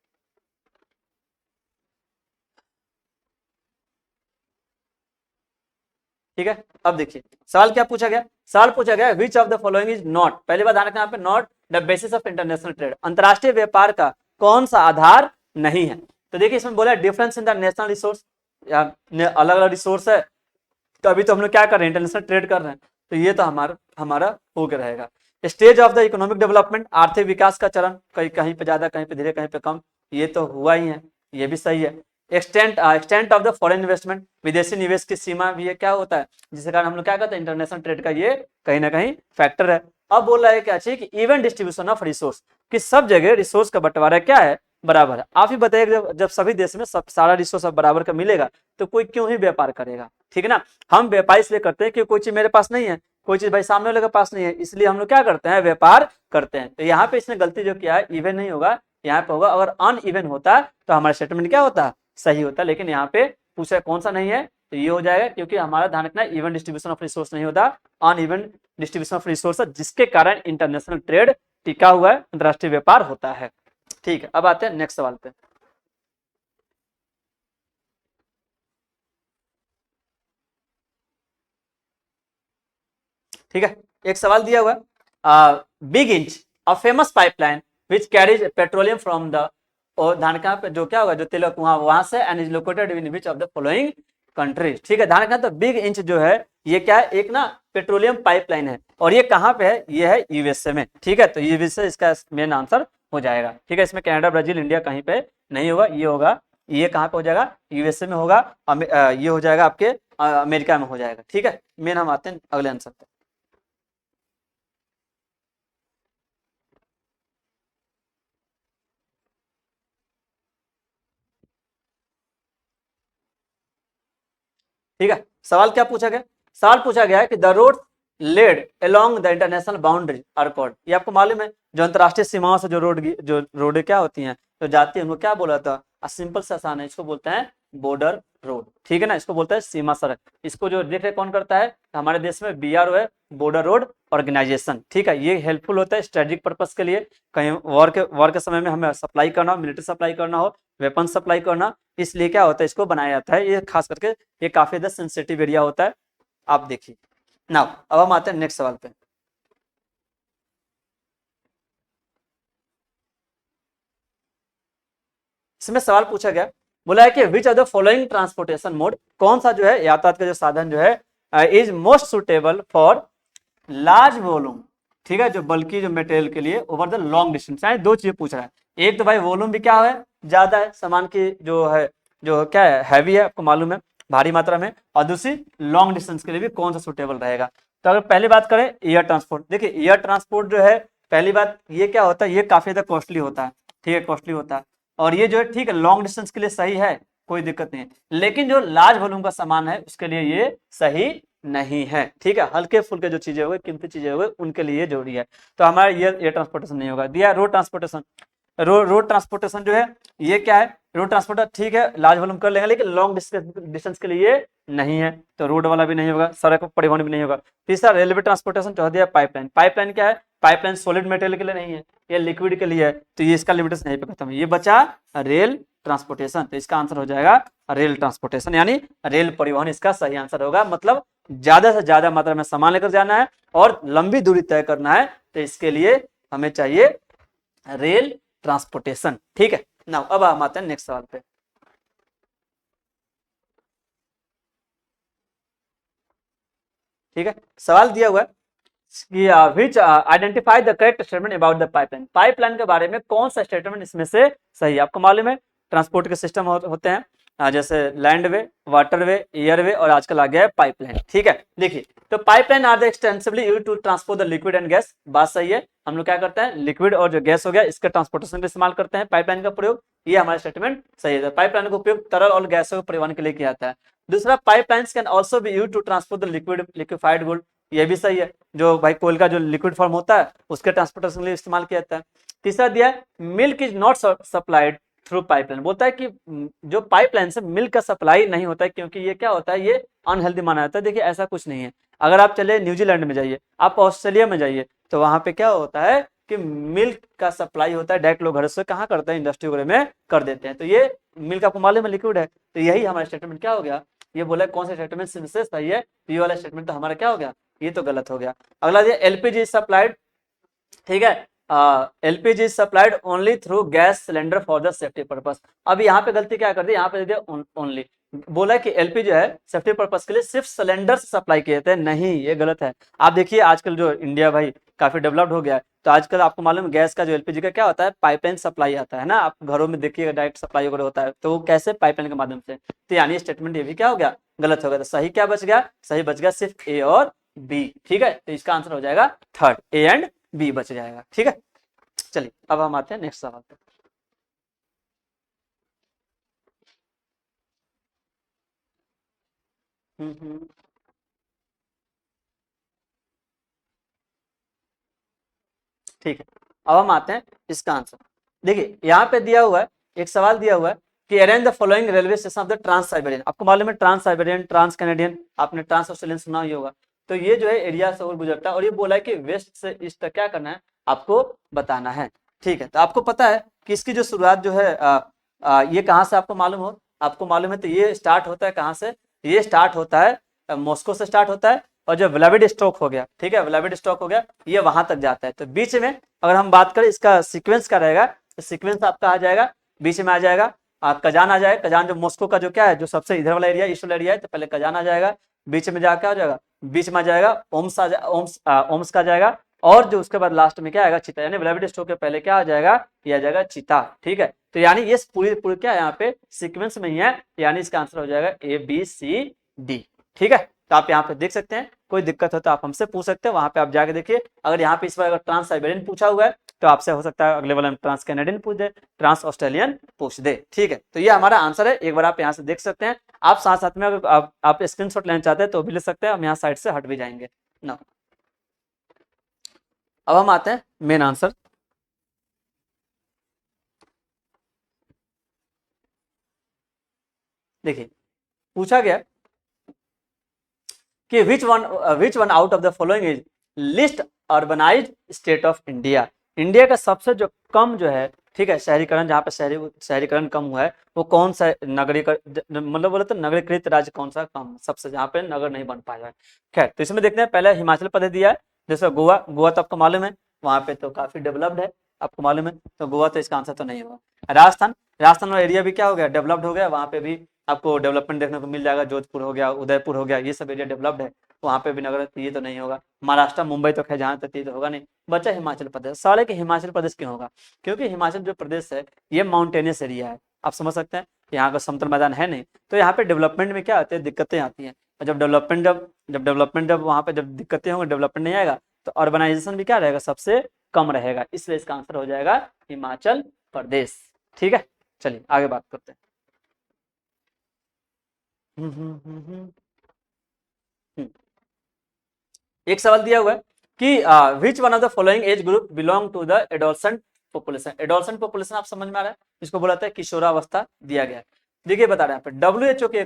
ठीक है, अब देखिए सवाल क्या पूछा गया? सवाल पूछा गया विच of the following is not, पहली बात ध्यान रखना यहाँ पे, not the basis of international trade, अंतरराष्ट्रीय व्यापार का कौन सा आधार नहीं है। तो देखिए इसमें बोला difference in the national resource, अलग अलग रिसोर्स है, तो अभी तो हम लोग क्या कर रहे हैं? इंटरनेशनल ट्रेड कर रहे हैं। तो ये तो हमारा हमारा हो गया रहेगा। Stage of the economic development, आर्थिक विकास का चरण, कहीं कहीं पे ज्यादा, कहीं पे धीरे, कहीं पे कम, ये तो हुआ ही है, ये भी सही है। Extent of the foreign investment, विदेशी निवेश की सीमा भी ये क्या होता है, जिसके कारण हम लोग क्या कहते हैं? इंटरनेशनल ट्रेड का ये कहीं ना कहीं फैक्टर है। अब बोल रहा है क्या चाहिए कि इवन डिस्ट्रीब्यूशन ऑफ रिसोर्स, कि सब जगह रिसोर्स का बंटवारा क्या है? बराबर है। आप ही बताइए, जब सभी देश में सब सारा रिसोर्स बराबर का मिलेगा तो कोई क्यों ही व्यापार करेगा? ठीक है ना, हम व्यापार इसलिए करते हैं कि कोई चीज मेरे पास नहीं है, कोई चीज भाई सामने वाले के पास नहीं है, इसलिए हम लोग क्या करते हैं? व्यापार करते हैं। तो यहाँ पे इसने गलती जो किया है, इवन नहीं होगा, यहाँ पे होगा। अगर अन इवन होता तो हमारा स्टेटमेंट क्या होता? सही होता। लेकिन यहाँ पे पूछा कौन सा नहीं है, तो ये हो जाएगा, क्योंकि हमारा ध्यान रखना इवन डिस्ट्रीब्यूशन ऑफ रिसोर्स नहीं होता, अन इवन डिस्ट्रीब्यूशन ऑफ रिसोर्स, जिसके कारण इंटरनेशनल ट्रेड टिका हुआ है, अंतरराष्ट्रीय व्यापार होता है। ठीक है, अब आते हैं नेक्स्ट सवाल पे। ठीक है, एक सवाल दिया हुआ है, big inch a famous pipeline which carries petroleum from the, और धान का जो क्या होगा? जो तेल वहां से, and is located in which of the following countries. ठीक है, ध्यान रखना। तो बिग इंच जो है ये क्या है? एक ना पेट्रोलियम पाइपलाइन है, और ये कहाँ पे है? ये है यूएसए में। ठीक है, तो यूएसए इसका मेन आंसर हो जाएगा। ठीक है, इसमें कनाडा, ब्राजील, इंडिया कहीं पे नहीं होगा, ये होगा, ये कहाँ पे हो जाएगा? यूएसए में होगा। ये हो जाएगा आपके अमेरिका में हो जाएगा। ठीक है, मेन हम आते हैं अगले आंसर पे। ठीक है, सवाल क्या पूछा गया? सवाल पूछा गया है कि the road led along the international boundary are called, ये आपको मालूम है, जो अंतरराष्ट्रीय सीमाओं से जो रोड क्या होती हैं, जो जाती है, उनको क्या बोला था? सिंपल से आसान है, इसको बोलते हैं बॉर्डर रोड। ठीक है ना, इसको बोलते हैं सीमा सड़क। इसको जो देख रेख कौन करता है? हमारे देश में बीआरओ है, बॉर्डर रोड ऑर्गेनाइजेशन। ठीक है, ये हेल्पफुल होता है स्ट्रेटेजिक पर्पस के लिए, कहीं वॉर के समय में हमें सप्लाई करना हो, मिलिट्री सप्लाई करना हो, वेपन सप्लाई करना, इसलिए क्या होता है? इसको बनाया जाता है। ये खास करके ये काफी ज्यादा सेंसिटिव एरिया होता है। आप देखिए ना, अब हम आते हैं नेक्स्ट सवाल पे। इसमें सवाल पूछा गया, बोला है कि which of the following transportation mode, कौन सा जो है यातायात का जो साधन जो है is most suitable for large volume. ठीक है, जो बल्कि जो मटेरियल के लिए ओवर द लॉन्ग डिस्टेंस। यानी दो चीजें पूछ रहा है, एक तो भाई वॉल्यूम भी क्या है? ज्यादा है, सामान की जो है, जो क्या है, हैवी है, आपको मालूम है, भारी मात्रा में, और दूसरी लॉन्ग डिस्टेंस के लिए भी कौन सा सुटेबल रहेगा। तो अगर पहली बात करें एयर ट्रांसपोर्ट, देखिए एयर ट्रांसपोर्ट जो है, पहली बात ये क्या होता है? ये काफी ज्यादा कॉस्टली होता है। ठीक है, कॉस्टली होता है, और ये जो है ठीक है लॉन्ग डिस्टेंस के लिए सही है, कोई दिक्कत नहीं है। लेकिन जो लार्ज वॉल्यूम का सामान है उसके लिए ये सही नहीं है। ठीक है, हल्के फुल्के जो चीजें हो गई, कीमती चीजें हो गई, उनके लिए ये जरूरी है। तो हमारा ये एयर ट्रांसपोर्टेशन नहीं होगा। दिया रोड ट्रांसपोर्टेशन, रोड ट्रांसपोर्टेशन जो है ये क्या है? रोड ट्रांसपोर्टर ठीक है, लार्ज वॉल्यूम कर लेंगे, लेकिन लॉन्ग डिस्टेंस के लिए नहीं है, तो रोड वाला भी नहीं होगा, सड़क परिवहन भी नहीं होगा। तीसरा रेलवे ट्रांसपोर्टेशन, चौथा दिया पाइपलाइन। पाइपलाइन क्या है? पाइपलाइन सॉलिड मटेरियल के लिए नहीं है, ये लिक्विड के लिए है, तो ये इसका लिमिटेशन यहीं पे खत्म है। ये बचा रेल ट्रांसपोर्टेशन, तो इसका आंसर हो जाएगा रेल ट्रांसपोर्टेशन, यानी रेल परिवहन इसका सही आंसर होगा। मतलब ज्यादा से ज्यादा मात्रा में सामान लेकर जाना है और लंबी दूरी तय करना है, तो इसके लिए हमें चाहिए रेल ट्रांसपोर्टेशन। ठीक है ना, अब हम आते हैं नेक्स्ट सवाल पे। ठीक है, सवाल दिया हुआ है कि which identify the correct statement about the pipeline. Pipeline के बारे में कौन सा स्टेटमेंट इसमें से सही है? आपको मालूम है ट्रांसपोर्ट के सिस्टम होते हैं, जैसे लैंडवे, वाटरवे, एयरवे और आजकल आ गया है पाइपलाइन। ठीक है, देखिए, तो pipeline are the extensively used to transport the liquid and gas. बात सही है, हम लोग क्या करते हैं, लिक्विड और जो गैस हो गया इसका ट्रांसपोर्टेशन में इस्तेमाल करते हैं पाइपलाइन का प्रयोग। ये हमारा स्टेटमेंट सही है, पाइपलाइन का उपयोग तरल और गैसों के परिवहन के लिए किया जाता है। दूसरा, pipelines can also be used to transport the liquefied good. ये भी सही है, जो भाई कोयल का जो लिक्विड फॉर्म होता है उसके ट्रांसपोर्टेशन के लिए इस्तेमाल किया जाता है। तीसरा दिया है milk is not supplied through pipeline. बोलता है कि जो पाइपलाइन से मिल्क का सप्लाई नहीं होता है, क्योंकि ये क्या होता है, ये अनहेल्दी माना जाता है। देखिए ऐसा कुछ नहीं है, अगर आप चले न्यूजीलैंड में जाइए, आप ऑस्ट्रेलिया में जाइए, तो वहां पे क्या होता है कि मिल्क का सप्लाई होता है डायरेक्ट, लोग घर से कहाँ करते हैं, इंडस्ट्री वगैरह में कर देते हैं। तो ये मिल्क आपको मालूम है लिक्विड है, तो यही हमारा स्टेटमेंट क्या हो गया, ये बोला कौन सा स्टेटमेंट से सही है, ये वाला स्टेटमेंट तो हमारा क्या हो गया, ये तो गलत हो गया। अगला दिया एलपीजी सप्लाइड। ठीक है, LPG supplied only through gas cylinder for the safety purpose. अब यहाँ पे गलती क्या कर दी, यहाँ पे दे दिया ओनली, बोला कि एलपीजी जो है सेफ्टी पर्पस के लिए सिर्फ सिलेंडर से सप्लाई किए थे, नहीं ये गलत है। आप देखिए आजकल जो इंडिया भाई काफी डेवलप्ड हो गया है, तो आजकल आपको मालूम है गैस का जो एलपीजी का क्या होता है, पाइपलाइन सप्लाई आता है ना, आप घरों में देखिएगा डायरेक्ट सप्लाई वगैरह होता है, तो वो कैसे, पाइपलाइन के माध्यम से। तो यानी स्टेटमेंट ये भी क्या हो गया, गलत हो गया। तो सही क्या बच गया, सही बच गया सिर्फ ए और बी। ठीक है, तो इसका आंसर हो जाएगा थर्ड, ए एंड बी बच जाएगा। ठीक है, चलिए अब हम आते हैं नेक्स्ट सवाल पे। हम्म। ठीक है, अब हम आते हैं इसका आंसर। देखिए यहाँ पे दिया हुआ है, एक सवाल दिया हुआ है कि arrange the following railway station of the trans Siberian. आपको मालूम है ट्रांस साइबेरियन, ट्रांस कैनेडियन, आपने ट्रांस ऑस्ट्रेलियन सुना ही होगा। तो ये जो है एरिया से और गुजरता है, और ये बोला है कि वेस्ट से ईस्ट तक क्या करना है, आपको बताना है। ठीक है, तो आपको पता है कि इसकी जो शुरुआत जो है ये कहाँ से आपको मालूम हो, आपको मालूम है, तो ये स्टार्ट होता है कहाँ से, ये स्टार्ट होता है मॉस्को से स्टार्ट होता है, और जो व्लादिवोस्टॉक हो गया, ठीक है, व्लादिवोस्टॉक हो गया, ये वहां तक जाता है। तो बीच में अगर हम बात करें इसका सीक्वेंस क्या रहेगा, तो सीक्वेंस आपका आ जाएगा, बीच में आ जाएगा कजान आ जाएगा। कजान जो मॉस्को का जो क्या है, जो सबसे इधर वाला एरिया, ईस्ट वाला एरिया है, तो पहले कजान आ जाएगा, बीच में जाकर क्या हो जाएगा, बीच में आ जाएगा ओम्स, ओम्स का जाएगा, और जो उसके बाद लास्ट में क्या आएगा, चिता, यानी व्लादिवोस्टॉक के पहले क्या आ जाएगा, ये आ जाएगा चिता। ठीक है, तो यानी ये पूरी पूरी क्या है यहाँ पे सीक्वेंस में ही है, यानी इसका आंसर हो जाएगा ए बी सी डी। ठीक है, तो आप यहाँ पे देख सकते हैं, कोई दिक्कत हो तो आप हमसे पूछ सकते हैं, वहां पे आप जाके देखिए। अगर यहाँ पे इस बार अगर ट्रांस साइबेरियन पूछा हुआ है, तो आपसे हो सकता है अगले वाले में ट्रांस कैनेडियन पूछ दे, ट्रांस ऑस्ट्रेलियन पूछ दे। ठीक है, तो ये हमारा आंसर है, एक बार आप यहाँ से देख सकते हैं। आप साथ साथ में अगर आप स्क्रीनशॉट लेना चाहते हैं तो भी ले सकते हैं, हम यहाँ साइड से हट भी जाएंगे ना। अब हम आते हैं मेन आंसर। देखिए पूछा गया कि which one out of the following is list urbanised state of India. India का सबसे जो कम जो है, ठीक है, शहरीकरण, जहाँ पे शहरीकरण कम हुआ है, वो कौन सा नगरीय, मतलब बोले तो नगरीकृत राज्य कौन सा कम सबसे, जहाँ पे नगर नहीं बन पाया है। खैर, तो इसमें देखते हैं, पहले हिमाचल प्रदेश दिया है, जैसे गोवा, गोवा तो आपको मालूम है, वहाँ पे तो काफी डेवलप्ड है, आपको मालूम है, तो गोवा तो इसका आंसर तो नहीं होगा। राजस्थान, राजस्थान वाला एरिया भी क्या हो गया, डेवलप्ड हो गया, वहाँ पे भी आपको डेवलपमेंट देखने को मिल जाएगा, जोधपुर हो गया, उदयपुर हो गया, ये सब एरिया डेवलप्ड है, वहाँ पे भी नगर, ये तो नहीं होगा। महाराष्ट्र, मुंबई तो खैर जहाँ तक ये तो होगा नहीं। बचा हिमाचल प्रदेश। साले के हिमाचल प्रदेश क्यों होगा, क्योंकि हिमाचल जो प्रदेश है ये माउंटेनियस एरिया है, आप समझ सकते हैं, यहाँ का समतल मैदान है नहीं, तो यहाँ पे डेवलपमेंट में क्या आते हैं, दिक्कतें आती हैं। और जब वहाँ पे जब दिक्कतें होंगी, डेवलपमेंट नहीं आएगा, तो अर्बनाइजेशन भी क्या रहेगा, सबसे कम रहेगा, इसलिए इसका आंसर हो जाएगा हिमाचल प्रदेश। ठीक है, चलिए आगे बात करते हैं। एक सवाल दिया हुआ है कि which one of the following age group belong to the adolescent population. Adolescent population आप समझ में आ रहा है, इसको बोला जाता है किशोरावस्था, दिया गया है। देखिए बता रहे हैं यहाँ पे WHO के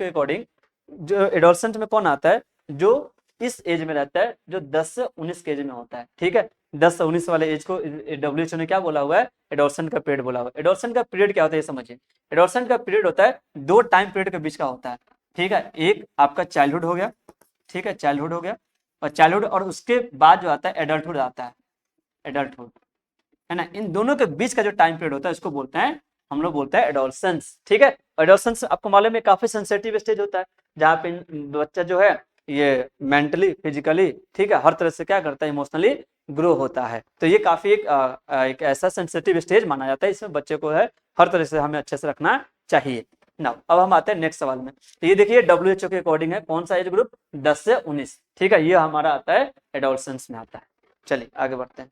अकॉर्डिंग जो एडोलसेंट में कौन आता है, जो इस एज में रहता है, जो 10 से 19 के एज में होता है, ठीक है। 10 से 19 वाले एज को WHO ने क्या बोला हुआ है, एडोलसेंट का पीरियड बोला हुआ है। एडोलसेंट का पीरियड क्या होता है ये समझिए। एडोलसेंट का पीरियड होता है 2 टाइम पीरियड के बीच का होता है, ठीक है। एक आपका चाइल्डहुड हो गया, ठीक है, चाइल्डहुड हो गया, और चाइल्डहुड और उसके बाद जो आता है एडल्टहुड आता है, एडल्टहुड, है ना। इन दोनों के बीच का जो टाइम पीरियड होता है इसको बोलते हैं, हम लोग बोलते हैं एडोलसेंस, ठीक है। एडोलसेंस आपको मालूम है काफी सेंसिटिव स्टेज होता है, जहाँ पे बच्चा जो है ये मेंटली, फिजिकली, ठीक है, हर तरह से क्या करता है, इमोशनली ग्रो होता है। तो ये काफी एक ऐसा सेंसिटिव स्टेज माना जाता है, इसमें बच्चे को है हर तरह से हमें अच्छे से रखना चाहिए ना। अब हम आते हैं नेक्स्ट सवाल में। तो ये देखिए WHO के अकॉर्डिंग है कौन सा एज ग्रुप, 10 से 19, ठीक है, ये हमारा आता है एडोलसेंस में आता है। चलिए आगे बढ़ते हैं।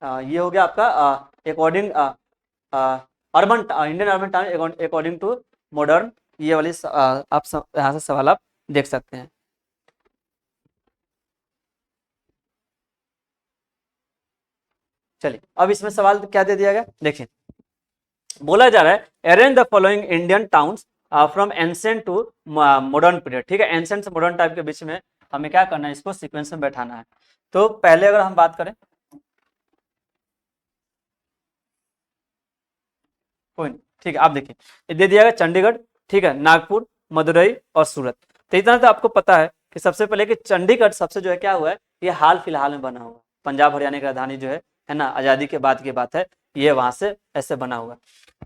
ये हो गया आपका according urban, Indian urban town according to modern, ये वाली आप यहाँ से सवाल आप देख सकते हैं। चलिए अब इसमें सवाल क्या दे दिया गया, देखिए बोला जा रहा है arrange the following Indian towns from ancient to modern period, ठीक है। एंशिएंट से मॉडर्न टाइप के बीच में हमें क्या करना है, इसको सीक्वेंस में बैठाना है। तो पहले अगर हम बात करें, कोई नहीं, ठीक है, आप देखिए ये दे दिया गया चंडीगढ़, ठीक है, नागपुर, मदुरई और सूरत। तो इतना तो आपको पता है कि सबसे पहले कि चंडीगढ़ सबसे जो है क्या हुआ है, ये हाल फिलहाल में बना हुआ, पंजाब हरियाणा की राजधानी जो है ना, आजादी के बाद की बात है, ये वहां से ऐसे बना हुआ।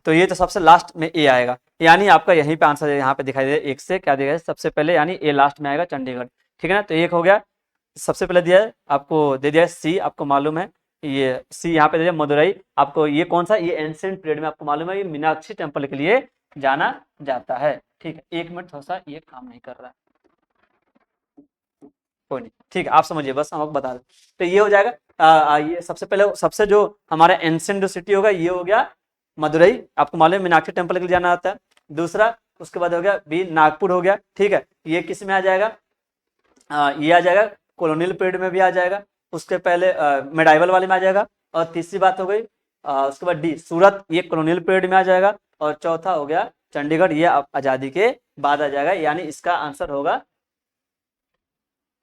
तो ये तो सबसे लास्ट में ए आएगा, यानी आपका यहीं पे आंसर यहाँ पे दिखाई दे एक से क्या दिया सबसे पहले, यानी ए लास्ट में आएगा चंडीगढ़, ठीक है ना। तो एक हो गया, सबसे पहले दिया है आपको, दे दिया है सी, आपको मालूम है ये सी यहाँ पे दे दिया मदुरई। आपको ये कौन सा, ये एंशिएंट पीरियड में आपको मालूम है ये मीनाक्षी टेम्पल के लिए जाना जाता है, ठीक है। 1 मिनट थोड़ा सा ये काम नहीं कर रहा है, कोई नहीं, ठीक है, आप समझिए बस, हम आपको बता दें। तो ये हो जाएगा ये सबसे पहले, सबसे जो हमारा एंशिएंट जो सिटी होगा ये हो गया मदुरई, आपको मालूम है मीनाक्षी टेम्पल के लिए जाना आता है। दूसरा उसके बाद हो गया बी नागपुर हो गया, ठीक है, ये किस में आ जाएगा, ये आ जाएगा कॉलोनियल पीरियड में भी आ जाएगा, उसके पहले मेडाइवल वाले में आ जाएगा। और तीसरी बात हो गई उसके बाद डी सूरत, ये कॉलोनियल पीरियड में आ जाएगा। और चौथा हो गया चंडीगढ़, ये आजादी के बाद आ जाएगा, यानी इसका आंसर होगा,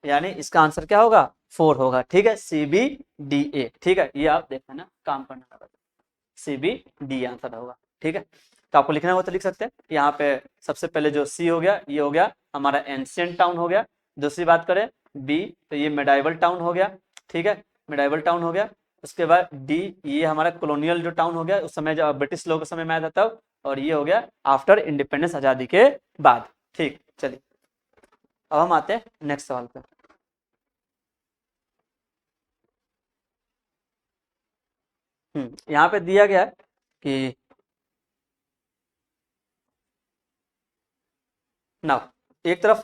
यानी इसका आंसर क्या होगा, 4 होगा, ठीक है, CBDA, ठीक है, ये आप देखना ना काम करना, CBD आंसर होगा, ठीक है। तो आपको लिखना होगा तो लिख सकते हैं। यहाँ पे सबसे पहले जो सी हो गया, ये हो गया हमारा एंशिएंट टाउन हो गया। दूसरी बात करें बी, तो ये मेडाइवल टाउन हो गया, ठीक है, मेडाइवल टाउन हो गया। उसके बाद डी, ये हमारा कॉलोनियल जो टाउन हो गया, उस समय जब ब्रिटिश लोगों के समय में आया था तब। और ये हो गया आफ्टर इंडिपेंडेंस, आजादी के बाद, ठीक। चलिए अब हम आते हैं नेक्स्ट सवाल पे। यहाँ पे दिया गया है कि ना, एक तरफ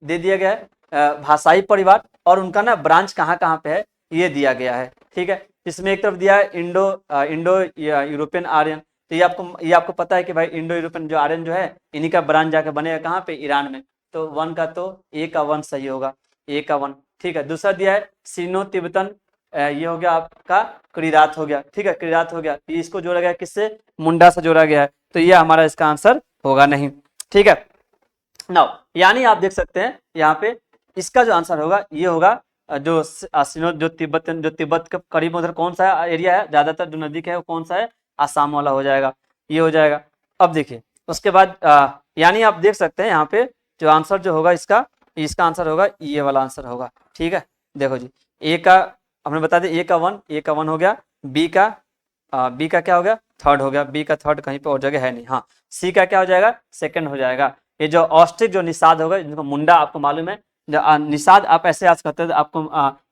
दे दिया गया है भाषाई परिवार और उनका ना ब्रांच कहाँ कहाँ पे है ये दिया गया है, ठीक है। इसमें एक तरफ दिया है इंडो यूरोपियन आर्यन। तो ये आपको पता है कि भाई इंडो यूरोपियन जो आर्यन जो है इन्हीं का ब्रांच जाकर बनेगा कहाँ पे, ईरान में। तो वन का तो ए का वन सही होगा, ए का वन, ठीक है। दूसरा दिया है सीनो तिब्बतन, ये हो गया आपका किरात हो गया, ठीक है, किरात हो गया। इसको जोड़ा गया किससे, मुंडा से जोड़ा गया है, तो ये हमारा इसका आंसर होगा नहीं, ठीक है। नाउ यानी आप देख सकते हैं यहाँ पे इसका जो आंसर होगा ये होगा जो सिनो, जो तिब्बत के करीब उधर कौन सा एरिया है, ज्यादातर जो नजदीक है वो कौन सा है, आसाम वाला हो जाएगा, ये हो जाएगा। अब देखिए उसके बाद यानी आप देख सकते हैं यहाँ पे जो आंसर जो होगा इसका आंसर होगा ये वाला आंसर होगा, ठीक है। देखो जी ए का हमने बता दिया, ए का वन हो गया, बी का क्या हो गया, थर्ड हो गया, बी का थर्ड कहीं पे और जगह है नहीं, हाँ। सी का क्या हो जाएगा, सेकंड हो जाएगा। ये जो ऑस्ट्रिच जो निषाद होगा, जिनको मुंडा आपको मालूम है, जो निषाद आप ऐसे याद करते थे आपको,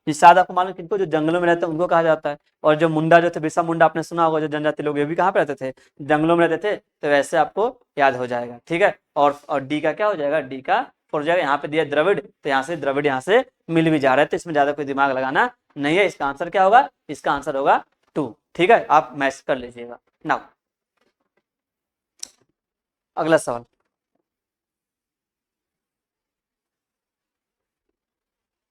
निषाद आपको मालूम किनको, जो जंगलों में रहते हैं उनको कहा जाता है। और जो मुंडा जो थे, बिरसा मुंडा आपने सुना होगा, जो जनजाति लोग ये भी कहाँ पे रहते थे, जंगलों में रहते थे। तो वैसे आपको याद हो जाएगा, ठीक है। और डी का क्या हो जाएगा, डी का फोर हो जाएगा। यहाँ पे दिया द्रविड़, तो यहाँ से द्रविड़ यहाँ से मिल भी जा रहा है, तो इसमें ज्यादा कोई दिमाग लगाना नहीं है। इसका आंसर क्या होगा, इसका आंसर होगा 2, ठीक है, आप मैच कर लीजिएगा। नाउ अगला सवाल,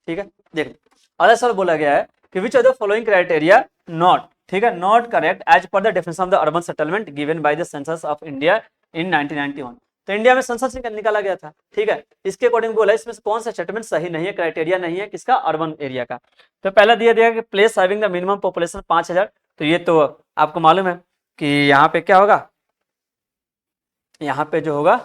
ठीक है। देख अगला सवाल बोला गया है कि which of the following criteria not, ठीक है, not correct as per the definition of the urban settlement given by the census of India in 1991। तो इंडिया में सेंसस निकाला गया था, ठीक है, इसके अकॉर्डिंग बोला इसमें से कौन सा स्टेटमेंट सही नहीं है, क्राइटेरिया नहीं है किसका, अर्बन एरिया का। तो पहला दिया कि place having the minimum population 5000। तो ये तो आपको मालूम है कि यहाँ पे क्या होगा, यहाँ पे जो होगा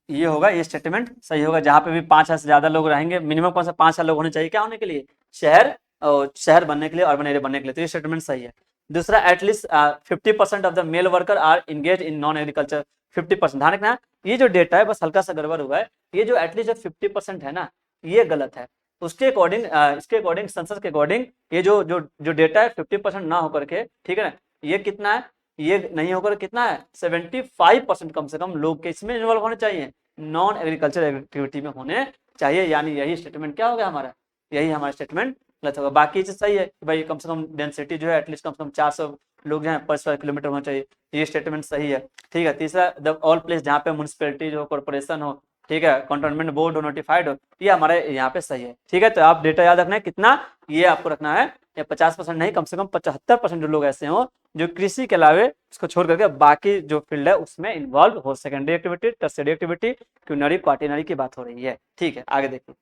ये होगा, ये स्टेटमेंट सही होगा, जहां पे भी 5000 से ज्यादा लोग रहेंगे, मिनिमम कौन सा 5000 लोग होने चाहिए, क्या होने के लिए, शहर, और शहर बनने के लिए, अर्बन एरिया बनने के लिए। तो ये स्टेटमेंट सही है। दूसरा, at least 50% of the male worker are engage in non agriculture 50%। ध्यान रखना, ये जो डेटा है बस हल्का सा गड़बड़ हुआ है, ये जो एटलीस्ट 50% है ना, ये गलत है। उसके अकॉर्डिंग इसके अकॉर्डिंग सेंसस के अकॉर्डिंग ये जो जो जो डेटा है 50% ना होकर के, ठीक है ना, ये कितना है, ये नहीं होकर कितना है 75% कम से कम लोग के इसमें इन्वॉल्व होने चाहिए, नॉन एग्रीकल्चर एक्टिविटी में होने चाहिए। यानी यही स्टेटमेंट क्या हो गया हमारा, यही हमारा स्टेटमेंट गलत होगा। बाकी चीज सही है कि भाई कम से कम डेंसिटी जो है एटलीस्ट कम से कम 400 लोग जो है पर स्क्वायर किलोमीटर होना चाहिए, ये स्टेटमेंट सही है, ठीक है। तीसरा, द ऑल प्लेस जहाँ पे म्यूनसिपैलिटी हो, कॉर्पोरेशन हो, ठीक है, कंटोनमेंट बोर्ड हो, नोटिफाइड हो, ये हमारे यहाँ पे सही है, ठीक है। तो आप डेटा याद रखना है कितना, ये आपको रखना है, या 50% नहीं, कम से कम 75% जो लोग ऐसे हो जो कृषि के अलावे इसको छोड़ करके बाकी जो फील्ड है उसमें इन्वॉल्व हो, secondary activity, tertiary activity, quinary, quaternary की बात हो रही है, ठीक है। आगे देखिए,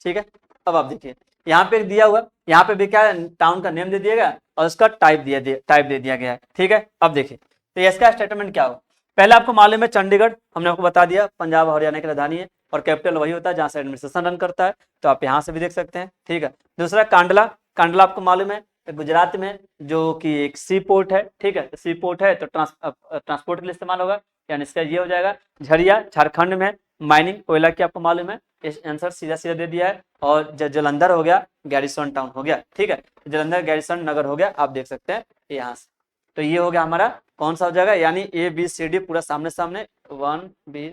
ठीक है। अब आप देखिए, यहाँ पे दिया हुआ, यहाँ पे भी क्या टाउन का नेम दे दिया गया और उसका टाइप दे दिया गया है, ठीक है। अब देखिए, तो इसका स्टेटमेंट क्या होगा, पहले आपको मालूम है चंडीगढ़, हमने आपको बता दिया, पंजाब हरियाणा की राजधानी है और कैपिटल वही होता है जहाँ से एडमिनिस्ट्रेशन रन करता है, तो आप यहाँ से भी देख सकते हैं, ठीक है। दूसरा, कांडला, कांडला आपको मालूम है गुजरात में जो कि एक सी पोर्ट है, ठीक है, सी पोर्ट है तो ट्रांसपोर्ट के लिए इस्तेमाल होगा, यानी इसका ये हो जाएगा। झरिया झारखंड में, माइनिंग कोयला की आपको मालूम है, इस आंसर सीधा सीधा दे दिया है। और जलंधर हो गया, गैरिसन टाउन हो गया, ठीक है, जलंधर गैरिसन नगर हो गया, आप देख सकते हैं यहाँ से। तो ये हो गया हमारा कौन सा हो जाएगा, यानी ए बी सी डी पूरा सामने सामने, 1 बी,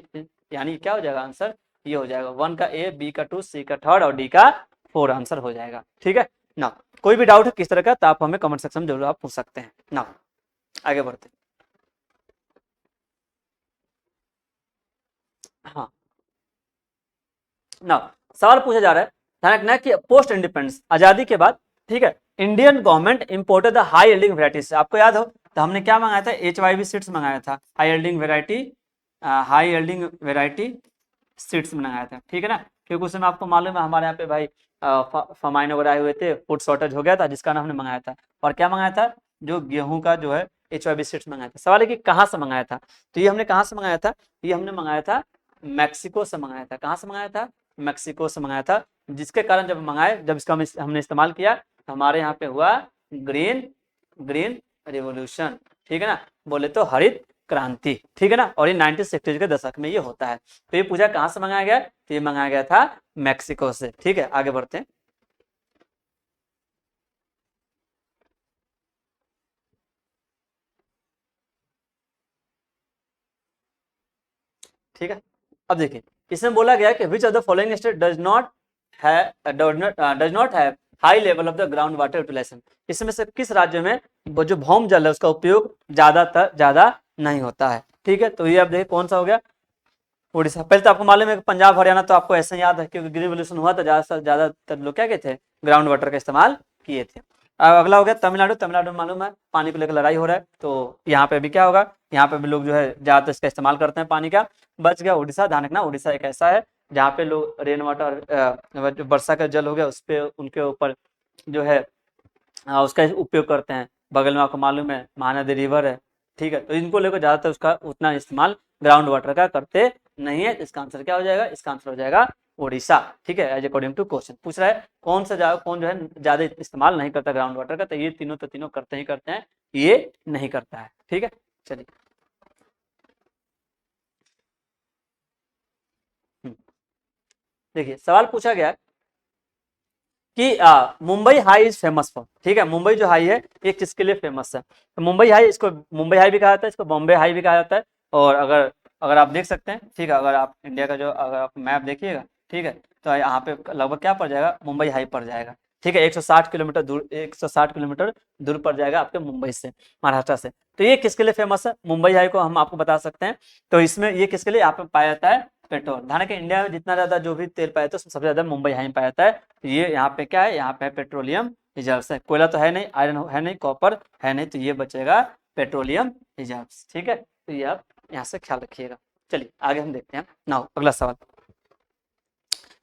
यानी क्या हो जाएगा आंसर, ये हो जाएगा 1 का ए, बी का 2, सी का 3 और डी का 4 आंसर हो जाएगा, ठीक है ना। कोई भी डाउट है किस तरह का तो आप हमें कमेंट सेक्शन में जरूर आप पूछ सकते हैं ना। आगे बढ़ते हैं। हाँ ना, सवाल पूछा जा रहा है, ध्यान रखना है कि पोस्ट इंडिपेंडेंस, आजादी के बाद, ठीक है, Indian government imported the high yielding varieties. आपको याद हो तो हमने क्या मंगाया था, HYV सीड्स मंगाया था, high yielding variety, high yielding variety seeds मंगाया था, ठीक है ना, क्योंकि उस समय आपको मालूम है हमारे यहाँ पे भाई फमाइन वगैरह आए हुए थे, फूड शॉर्टेज हो गया था, जिसका नाम हमने मंगाया था। और क्या मंगाया था, जो गेहूं का जो है HYV सीड्स मंगाया था। सवाल है कि कहाँ से मंगाया था, तो ये हमने कहाँ से मंगाया था, ये हमने मंगाया था मैक्सिको से मंगाया था। कहाँ से मंगाया था, मैक्सिको से मंगाया था, जिसके कारण जब मंगाए, जब इसका हमने इस्तेमाल किया तो हमारे यहाँ पे हुआ ग्रीन ग्रीन रिवोल्यूशन, ठीक है ना, बोले तो हरित क्रांति, ठीक है ना। और ये 1960 के दशक में ये होता है। तो ये पूछा कहाँ से मंगाया गया, तो ये मंगाया गया था मैक्सिको से, ठीक है। आगे बढ़ते हैं, ठीक है। अब देखिए, इसमें बोला गया कि which of the following state does not have high level of the ground water utilisation. इसमें से किस राज्य में वो जो भौम जल है उसका उपयोग ज्यादा नहीं होता है, ठीक है। तो ये अब देखिए कौन सा हो गया, उड़ीसा। पहले तो आपको मालूम है कि पंजाब हरियाणा तो आपको ऐसे याद है क्योंकि ग्रीन रेवोल्यूशन हुआ तो ज्यादातर लोग क्या कहते थे, ग्राउंड वाटर का इस्तेमाल किए थे। अब अगला हो गया तमिलनाडु। तमिलनाडु में मालूम है पानी को लेकर लड़ाई हो रहा है, तो यहाँ पे भी क्या होगा, यहाँ पे भी लोग जो है ज्यादातर इसका इस्तेमाल करते हैं पानी का। बच गया उड़ीसा। ध्यान रखना, उड़ीसा एक ऐसा है जहाँ पे लोग रेन वाटर, जो वर्षा का जल हो गया उस पे उनके ऊपर जो है उसका उपयोग करते हैं। बगल में आपको मालूम है महानदी रिवर है, ठीक है। तो इनको लेकर ज्यादातर उसका उतना इस्तेमाल ग्राउंड वाटर का करते नहीं है। इसका आंसर क्या हो जाएगा, इसका आंसर हो जाएगा उड़ीसा, ठीक है। एज अकॉर्डिंग टू क्वेश्चन पूछ रहा है कौन जो है ज्यादा इस्तेमाल नहीं करता ग्राउंड वाटर का, तो ये तीनों करते ही करते हैं, ये नहीं करता है, ठीक है। चलिए, देखिए सवाल पूछा गया कि Mumbai high is famous for, ठीक है। मुंबई जो हाई है ये किसके लिए फेमस है, तो मुंबई हाई, इसको मुंबई हाई भी कहा जाता है, इसको बॉम्बे हाई भी कहा जाता है। और अगर अगर आप देख सकते हैं, ठीक है, अगर आप इंडिया का जो अगर आप मैप देखिएगा, ठीक है, तो यहाँ पे लगभग क्या पड़ जाएगा, मुंबई हाई पड़ जाएगा, ठीक है, 160 किलोमीटर दूर, 160 किलोमीटर दूर पड़ जाएगा आपके मुंबई से, महाराष्ट्र से। तो ये किसके लिए फेमस है? मुंबई हाई को हम आपको बता सकते हैं। तो इसमें ये किसके लिए यहाँ पे पाया जाता है? पेट्रोल। ध्यान के इंडिया में जितना ज्यादा जो भी तेल पाया जाता है सबसे ज्यादा मुंबई हाई में पाया जाता है। तो ये यहाँ पे क्या है? यहाँ पे पेट्रोलियम रिजर्व है। कोयला तो है नहीं, आयरन है नहीं, कॉपर है नहीं, तो ये बचेगा पेट्रोलियम रिजर्व। ठीक है, तो ये आप यहाँ से ख्याल रखिएगा। चलिए आगे हम देखते हैं नाउ अगला सवाल।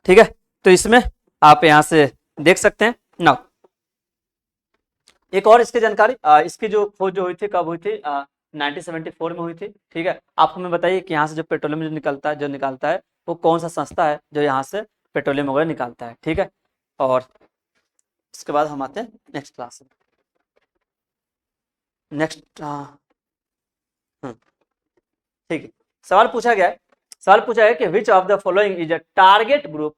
ठीक है, तो इसमें आप यहाँ से देख सकते हैं नाउ एक और इसकी जानकारी। इसकी जो खोज जो हुई थी कब हुई थी? 1974 में हुई थी। ठीक है, आप हमें बताइए कि यहाँ से जो पेट्रोलियम जो निकालता है वो कौन सा संस्था है जो यहाँ से पेट्रोलियम वगैरह निकालता है। ठीक है, और उसके बाद हम आते हैं नेक्स्ट क्लास में। नेक्स्ट ठीक है, सवाल पूछा गया है कि which of the following is a target group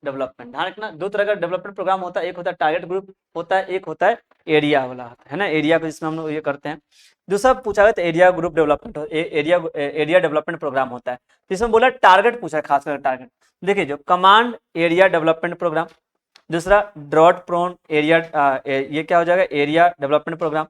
development. ध्यान रखना, दो तरह का डेवलपमेंट प्रोग्राम होता है, एक होता है टारगेट ग्रुप होता है, एक होता है एरिया वाला, है ना, एरिया को जिसमें हम लोग ये करते हैं। दूसरा पूछा गया तो area group development, area development program होता है। जिसमें बोला टारगेट पूछा है, खासकर टारगेट। देखिए, जो कमांड एरिया डेवलपमेंट प्रोग्राम, दूसरा ड्रॉट प्रोन एरिया, ये क्या हो जाएगा? Area development programme.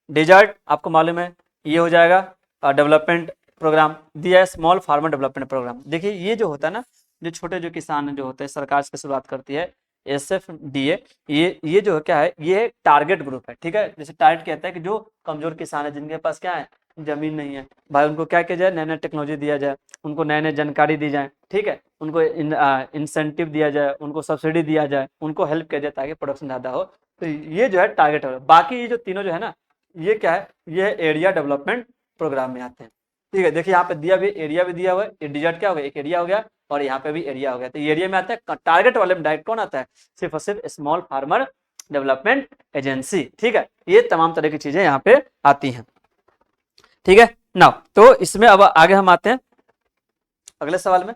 डेजर्ट आपको मालूम है ये हो जाएगा डेवलपमेंट प्रोग्राम। दिया है स्मॉल फार्मर डेवलपमेंट प्रोग्राम। देखिए ये जो होता है ना, जो छोटे जो किसान जो होते हैं, सरकार से शुरुआत करती है SFDA, ये जो क्या है? ये टारगेट ग्रुप है। ठीक है, जैसे टारगेट कहता है कि जो कमजोर किसान है, जिनके पास क्या है? जमीन नहीं है भाई, उनको क्या किया जाए? नए नए टेक्नोलॉजी दिया जाए, उनको नए नए जानकारी दी जाए। ठीक है, उनको इंसेंटिव दिया जाए, उनको सब्सिडी दिया जाए, उनको हेल्प किया जाए ताकि प्रोडक्शन ज़्यादा हो। तो ये जो है टारगेट है। बाकी ये जो तीनों जो है ना, ये क्या है? ये एरिया डेवलपमेंट प्रोग्राम में आते हैं। ठीक है, देखिए यहाँ पे दिया भी, एरिया भी दिया हुआ है। डिजर्ट क्या हो गया? एक एरिया हो गया, और यहाँ पे भी एरिया हो गया। तो एरिया में आता है, टारगेट वाले में डायरेक्ट कौन आता है? सिर्फ और सिर्फ स्मॉल फार्मर डेवलपमेंट एजेंसी। ठीक है, ये तमाम तरह की चीजें यहाँ पे आती हैं। ठीक है ना, तो इसमें अब आगे हम आते हैं अगले सवाल में।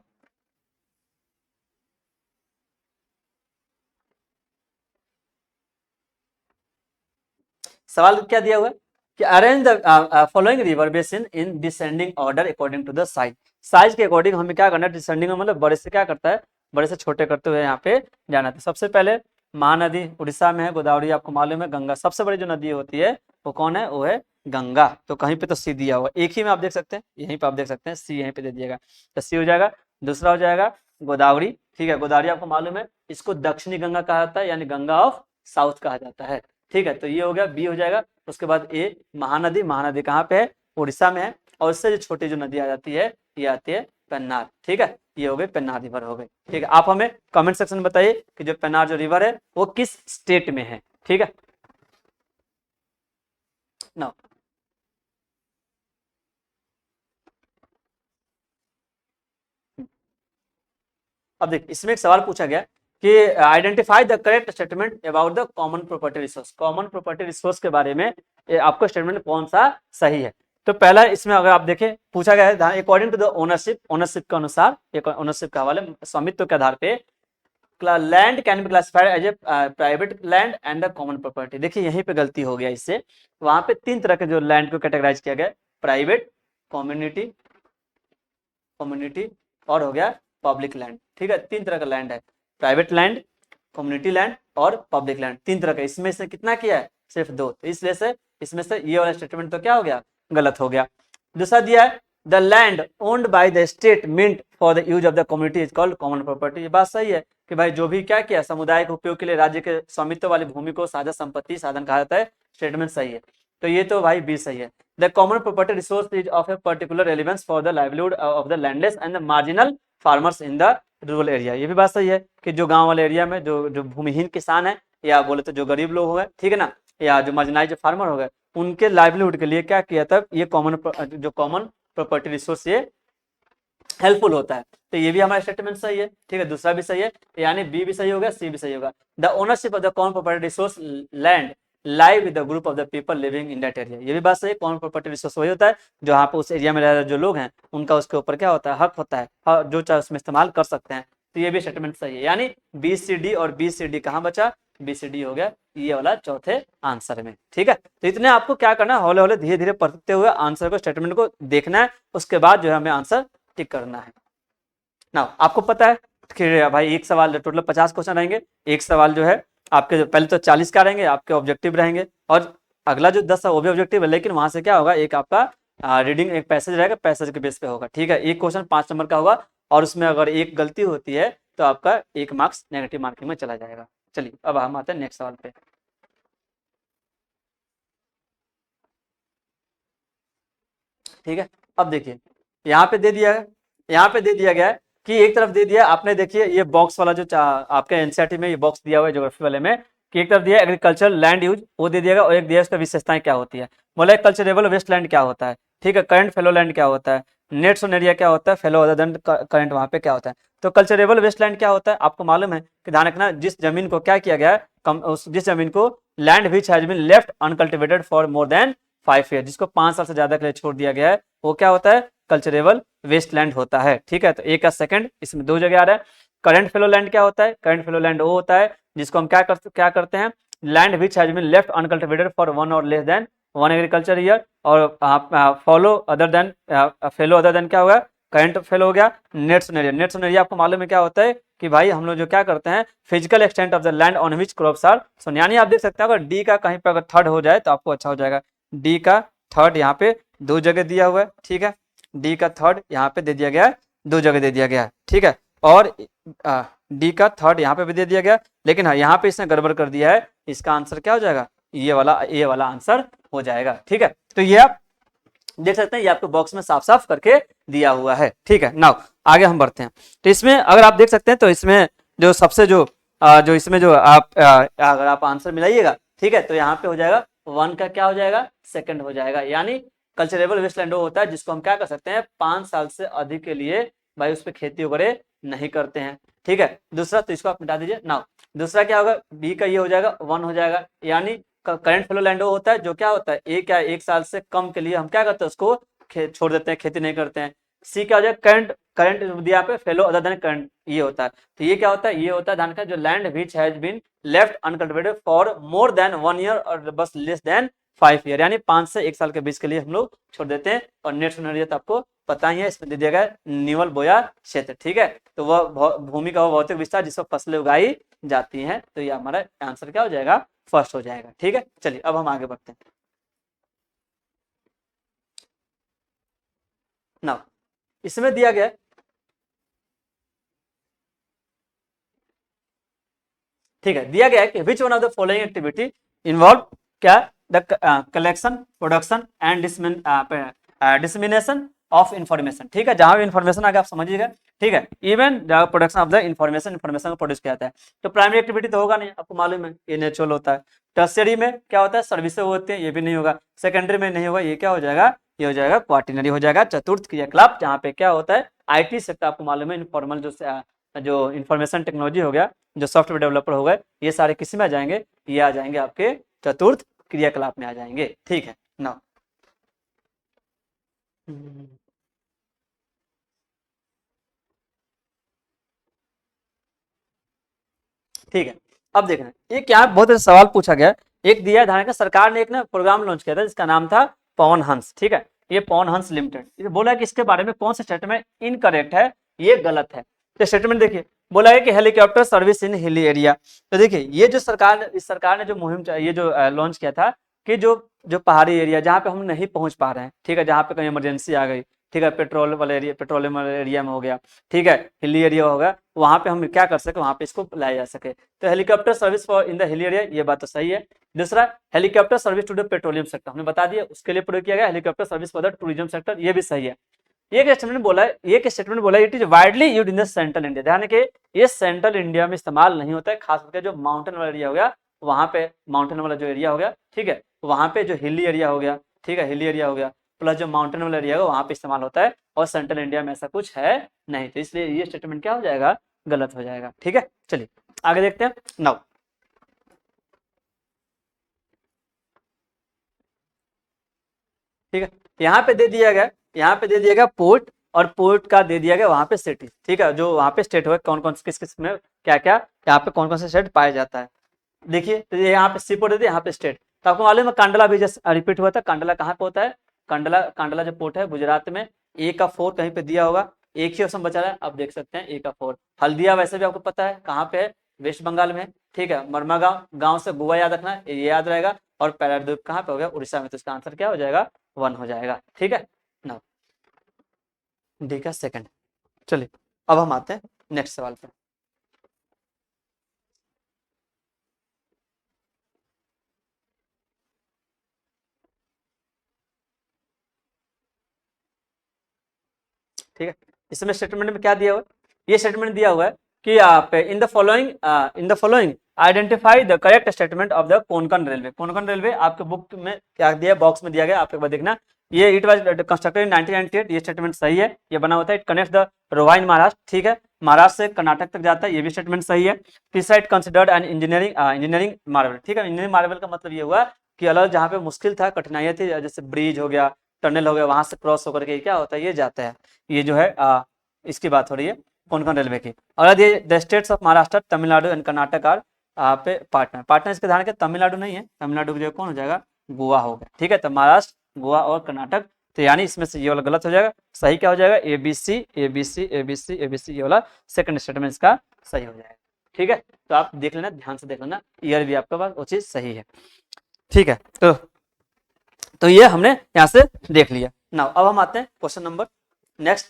सवाल क्या दिया हुआ है कि arrange the following river basin in descending order according to the size. Size के अकॉर्डिंग हमें क्या करना है? डिसेंडिंग मतलब बड़े से क्या करता है? बड़े से छोटे करते हुए यहाँ पे जाना था। सबसे पहले महानदी उड़ीसा में है, गोदावरी आपको मालूम है, गंगा। सबसे बड़ी जो नदी होती है वो कौन है? वो है गंगा। तो कहीं पे तो सी दिया हुआ, एक ही में आप देख सकते हैं, यहीं पे आप देख सकते हैं सी यहीं पे दे दिएगा, तो सी हो जाएगा। दूसरा हो जाएगा गोदावरी। ठीक है, गोदावरी आपको मालूम है, इसको दक्षिणी गंगा कहा जाता है, यानी गंगा ऑफ साउथ कहा जाता है। ठीक है, तो ये हो गया, बी हो जाएगा। उसके बाद ए महानदी। महानदी कहाँ पे है? उड़ीसा में है। और इससे जो छोटी जो नदी आ जाती है ये आती है पेन्नार। ठीक है, ये हो गए पेन्नार रिवर हो गए। ठीक है, आप हमें कमेंट सेक्शन में बताइए कि जो पेन्नार जो रिवर है वो किस स्टेट में है। ठीक है ना, अब देख इसमें एक सवाल पूछा गया कि identify the correct statement about the common property resource. Common property resource के बारे में आपको स्टेटमेंट कौन सा सही है? तो पहला इसमें अगर आप देखें पूछा गया है according to the ownership, ownership के अनुसार, ओनरशिप के हवाले स्वामित्व के आधार पे land can be classified as a private land and the common property. देखिए यहीं पे गलती हो गया इससे, वहां पे तीन तरह के जो लैंड को कैटेगराइज किया गया, प्राइवेट, कम्युनिटी, कम्युनिटी और हो गया पब्लिक लैंड। ठीक है, तीन तरह का लैंड है, प्राइवेट लैंड, कम्युनिटी लैंड और पब्लिक लैंड, तीन तरह का। इसमें से कितना किया है? सिर्फ दो। तो इसलिए से इसमें से ये वाला स्टेटमेंट तो क्या हो गया? गलत हो गया। दूसरा दिया है the land owned by the state meant for the use of the community is called common property. ये बात सही है कि भाई जो भी क्या किया समुदाय के उपयोग के लिए राज्य के स्वामित्व वाली भूमि को साझा संपत्ति साधन कहा जाता है। स्टेटमेंट सही है, तो ये तो भाई बी सही है। The common property resource is of a particular relevance for the livelihood of the landless and the marginal farmers in the rural area. ये भी बात सही है कि जो गांव वाले एरिया में जो भूमिहीन किसान है, या बोले तो जो गरीब लोग हो गए, ठीक है ना, या जो मार्जिनाइज फार्मर हो गए, उनके लाइवलीहुड के लिए क्या किया था? ये कॉमन प्रॉपर्टी रिसोर्स ये हेल्पफुल होता है। तो ये भी हमारा स्टेटमेंट सही है। ठीक है, दूसरा भी सही है, यानी बी भी सही होगा, सी भी सही होगा। The ownership of the common property resource land live with the group of the people living in that area. ये भी बात सही है, कॉमन प्रॉपर्टी रिसोर्स वही होता है जो यहाँ पे उस एरिया में रह रहे जो लोग हैं उनका उसके ऊपर क्या होता है? हक होता है, जो चाहे उसमें इस्तेमाल कर सकते हैं। तो ये भी स्टेटमेंट सही है, यानी बी सी डी और बी सी डी कहाँ बचा? बी सी डी हो गया ये वाला चौथे आंसर में। ठीक है, तो इतने आपको क्या करना है? हौले हौले धीरे धीरे पढ़ते हुए आंसर को, स्टेटमेंट को देखना है, उसके बाद जो है हमें आंसर टिक करना है ना। आपको पता है कि भाई एक सवाल टोटल 50 क्वेश्चन रहेंगे, एक सवाल जो है आपके पहले तो 40 का रहेंगे आपके ऑब्जेक्टिव रहेंगे, और अगला जो 10 है वो भी ऑब्जेक्टिव है, लेकिन वहां से क्या होगा, एक आपका रीडिंग एक पैसेज रहेगा, पैसेज के बेस पे होगा। ठीक है, एक क्वेश्चन 5 नंबर का होगा, और उसमें अगर एक गलती होती है तो आपका 1 मार्क्स नेगेटिव मार्किंग में चला जाएगा। चलिए अब हम आते हैं नेक्स्ट सवाल पे। ठीक है, अब देखिए यहाँ पे दे दिया है, यहाँ पे दे दिया गया है कि एक तरफ दे दिया आपने, देखिए ये बॉक्स वाला जो आपके एनसीईआरटी में ये बॉक्स दिया हुआ है ज्योग्राफी वाले में, कि एक तरफ दिया एग्रीकल्चर लैंड यूज वो दे दिएगा, और एक दिया उसका विशेषताएं क्या होती है। बोला कल्चरेबल वेस्टलैंड क्या होता है, ठीक है, करंट फेलो लैंड क्या होता है, नेट सोन एरिया क्या होता है, फेलो अदर देन करंट वहां पे क्या होता है। तो कल्चरेबल वेस्टलैंड क्या होता है, आपको मालूम है कि ध्यान रखना, जिस जमीन को क्या किया गया है, जिस जमीन को land which has been left uncultivated for more than 5 year, जिसको 5 साल से ज्यादा के लिए छोड़ दिया गया है, वो क्या होता है, कल्चरेबल वेस्टलैंड होता है। ठीक है, तो एक का सेकंड इसमें 2 जगह आ रहा है। करंट फेलो लैंड क्या होता है, करंट फेलो लैंड वो होता है जिसको हम क्या करते हैं, land which has been left uncultivated for 1 और लेस देन 1 एग्रीकल्चर ईयर, और fallow other than fallow other than क्या होगा, करंट फेलो हो गया। Net sown area, net sown area आपको मालूम है क्या होता है कि भाई हम लोग जो क्या करते हैं, physical extent of the land on which crops are sown, यानी आप देख सकते हैं अगर डी का कहीं पर अगर थर्ड हो जाए तो आपको अच्छा हो जाएगा। डी का थर्ड यहाँ पे 2 जगह दिया हुआ है। ठीक है, डी का थर्ड यहाँ पे दे दिया गया है, 2 जगह दे दिया गया है। ठीक है, और डी का थर्ड यहाँ पे भी दे दिया गया, लेकिन हाँ यहाँ पे इसने गड़बड़ कर दिया है, इसका आंसर क्या हो जाएगा, ये वाला आंसर हो जाएगा। ठीक है, तो ये आप देख सकते हैं, ये आपको बॉक्स में साफ साफ करके दिया हुआ है। ठीक है, नाउ आगे हम बढ़ते हैं। तो इसमें अगर आप देख सकते हैं तो इसमें जो सबसे जो इसमें जो आप अगर आप आंसर मिलाइएगा, ठीक है, तो यहाँ पे हो जाएगा 1 का क्या हो जाएगा, सेकंड हो जाएगा, यानी कल्चरेबल वेस्टलैंड होता है जिसको हम क्या कर सकते हैं, 5 साल से अधिक के लिए भाई उस पर खेती वगैरह नहीं करते हैं। ठीक है, दूसरा तो इसको आप मिटा दीजिए। नाउ दूसरा क्या होगा, बी का ये हो जाएगा 1 हो जाएगा, यानी करंट फ्लो लैंड होता है जो क्या होता है, एक साल से कम के लिए हम क्या करते हैं, उसको छोड़ देते हैं, खेती नहीं करते हैं। सी क्या हो जाएगा, करंट करंट दिया पे फेलो अदर देन करंट, ये होता है। तो ये क्या होता है, ये होता है धान का जो land which has been left uncultivated for more than 1 year और बस लेस देन 5 ईयर, यानी 5 से 1 साल के बीच के लिए हम लोग छोड़ देते हैं। और नेट सोन एरिया तो आपको पता ही है, इसमें दे दिया गया न्यूअल बोया क्षेत्र। ठीक है, तो वह भूमि का वो भौतिक विस्तार जिसको फसलें उगाई जाती हैं। तो ये हमारा आंसर क्या हो जाएगा, फर्स्ट हो जाएगा। ठीक है, चलिए अब हम आगे बढ़ते हैं। नाउ इसमें दिया गया, ठीक है, दिया गया है कि which one of the following activity involve क्या, the collection production and dissemination of information. ठीक है, जहां भी इन्फॉर्मेशन आगे आप समझिएगा। ठीक है, even production of the information को प्रोड्यूस किया जाता है। तो प्राइमरी एक्टिविटी तो होगा नहीं, आपको मालूम है ये नेचुरल होता है। टर्शियरी में क्या होता है, सर्विसेज होते हैं, ये भी नहीं होगा। सेकेंडरी में नहीं होगा, ये क्या हो जाएगा, ये हो जाएगा क्वार्टिनरी हो जाएगा। चतुर्थ क्रियाकलाप जहाँ पे क्या होता है, आईटी सेक्टर आपको मालूम है, इनफॉर्मल जो इन्फॉर्मेशन टेक्नोलॉजी हो गया, जो सॉफ्टवेयर डेवलपर हो गए, ये सारे किस में आ जाएंगे, ये आ जाएंगे आपके चतुर्थ क्रियाकलाप में आ जाएंगे। ठीक है ना, ठीक है, अब देखना ये क्या बहुत अच्छा सवाल पूछा गया। एक दिया धारण का सरकार ने एक ना प्रोग्राम लॉन्च किया था जिसका नाम था पवन हंस। ठीक है, ये पवन हंस लिमिटेड, बोला कि इसके बारे में कौन सा स्टेटमेंट इनकरेक्ट है, ये गलत है। तो स्टेटमेंट देखिए, बोला है कि helicopter service in hilly area. तो देखिए ये जो इस सरकार ने जो मुहिम ये जो लॉन्च किया था कि जो जो पहाड़ी एरिया जहाँ पे हम नहीं पहुंच पा रहे हैं, ठीक है, जहाँ पे कहीं इमरजेंसी आ गई, ठीक है, पेट्रोलियम वाले एरिया में हो गया, ठीक है, हिली एरिया होगा, वहां पे हम क्या कर सके, वहां पे इसको लाया जा सके। तो helicopter service for in the hilly area, ये बात तो सही है। दूसरा, helicopter service to the petroleum sector, हमने बता दिया, उसके लिए प्रयोग किया गया helicopter service for the tourism sector, ये भी सही है। एक स्टेटमेंट बोला it is widely used in the central India, ध्यान के ये सेंट्रल इंडिया में इस्तेमाल नहीं होता है, खास करके जो माउंटेन वाला एरिया हो गया, वहां पे माउंटेन वाला जो एरिया हो गया, ठीक है, वहां पे जो हिली एरिया हो गया, ठीक है, हिली एरिया हो गया प्लस जो माउंटेन वाला एरिया होगा वहां पे इस्तेमाल होता है, और सेंट्रल इंडिया में ऐसा कुछ है नहीं। तो इसलिए ये स्टेटमेंट क्या हो जाएगा, गलत हो जाएगा। ठीक है, चलिए आगे देखते हैं। नाउ ठीक है, यहाँ पे दे दिया गया पोर्ट, और पोर्ट का दे दिया गया वहां पे सिटी। ठीक है, जो वहां पे स्टेट हुआ कौन कौन किस में क्या क्या, यहाँ पे कौन कौन से स्टेट पाया जाता है। देखिए तो यहाँ पे सी पोर्ट दे दिया, यहाँ पे स्टेट। तो आपको मालूम है कांडला भी जैसे रिपीट हुआ था, कांडला कहाँ पे होता है, कांडला जो पोर्ट है गुजरात में। ए का 4 कहीं पे दिया होगा, एक ही ऑप्शन बचा है, आप देख सकते हैं ए का 4। हल्दिया वैसे भी आपको पता है कहाँ पे है, वेस्ट बंगाल में है, ठीक है। मरमागांव गांव से गोवा याद रखना, ये याद रहेगा। और पैराद्वीप कहाँ पे हो गया, उड़ीसा में, तो इसका आंसर क्या हो जाएगा, 1 हो जाएगा, ठीक है ना। डी का सेकंड। चलिए अब हम आते हैं नेक्स्ट सवाल पे। ठीक है, इसमें स्टेटमेंट में क्या दिया हुआ है, ये स्टेटमेंट दिया हुआ है कि आप in the following identify the correct statement of the Konkan railway. Konkan railway आपके बुक में क्या दिया, बॉक्स में दिया गया, आप एक बार देखना। ये इट वाज कंस्ट्रक्टेड इन 1998, ये स्टेटमेंट सही है, ये बना होता है। इट कनेक्ट द रोवा इन महाराष्ट्र, ठीक है, महाराष्ट्र से कर्नाटक तक जाता है, ये भी स्टेटमेंट सही है। Site considered an engineering Marvel, ठीक है। इंजीनियरिंग मार्वल का मतलब ये हुआ कि अलग जहाँ पे मुश्किल था, कठिनाइयाँ थी, जैसे ब्रिज हो गया, टनल हो गया, वहां से क्रॉस होकर के क्या होता है, ये जाता है। ये जो है इसकी बात हो रही है कोंकण रेलवे की। और ये the states of Maharashtra, Tamil Nadu and Karnataka are पे पार्टनर। पार्टनर इसके ध्यान के तमिलनाडु नहीं है, तमिलनाडु की जगह कौन हो जाएगा, गोवा हो गया, ठीक है। तो महाराष्ट्र, गोवा और कर्नाटक, तो यानी इसमें से ये वाला गलत हो जाएगा। सही क्या हो जाएगा, ABC ABC ABC ABC, ये वाला सेकंड स्टेटमेंट इसका सही हो जाएगा, ठीक है। तो आप देख लेना, ध्यान से देख लेना, ईयर भी आपके पास वो चीज सही है, ठीक है। तो ये हमने यहां से देख लिया ना। अब हम आते हैं क्वेश्चन नंबर नेक्स्ट,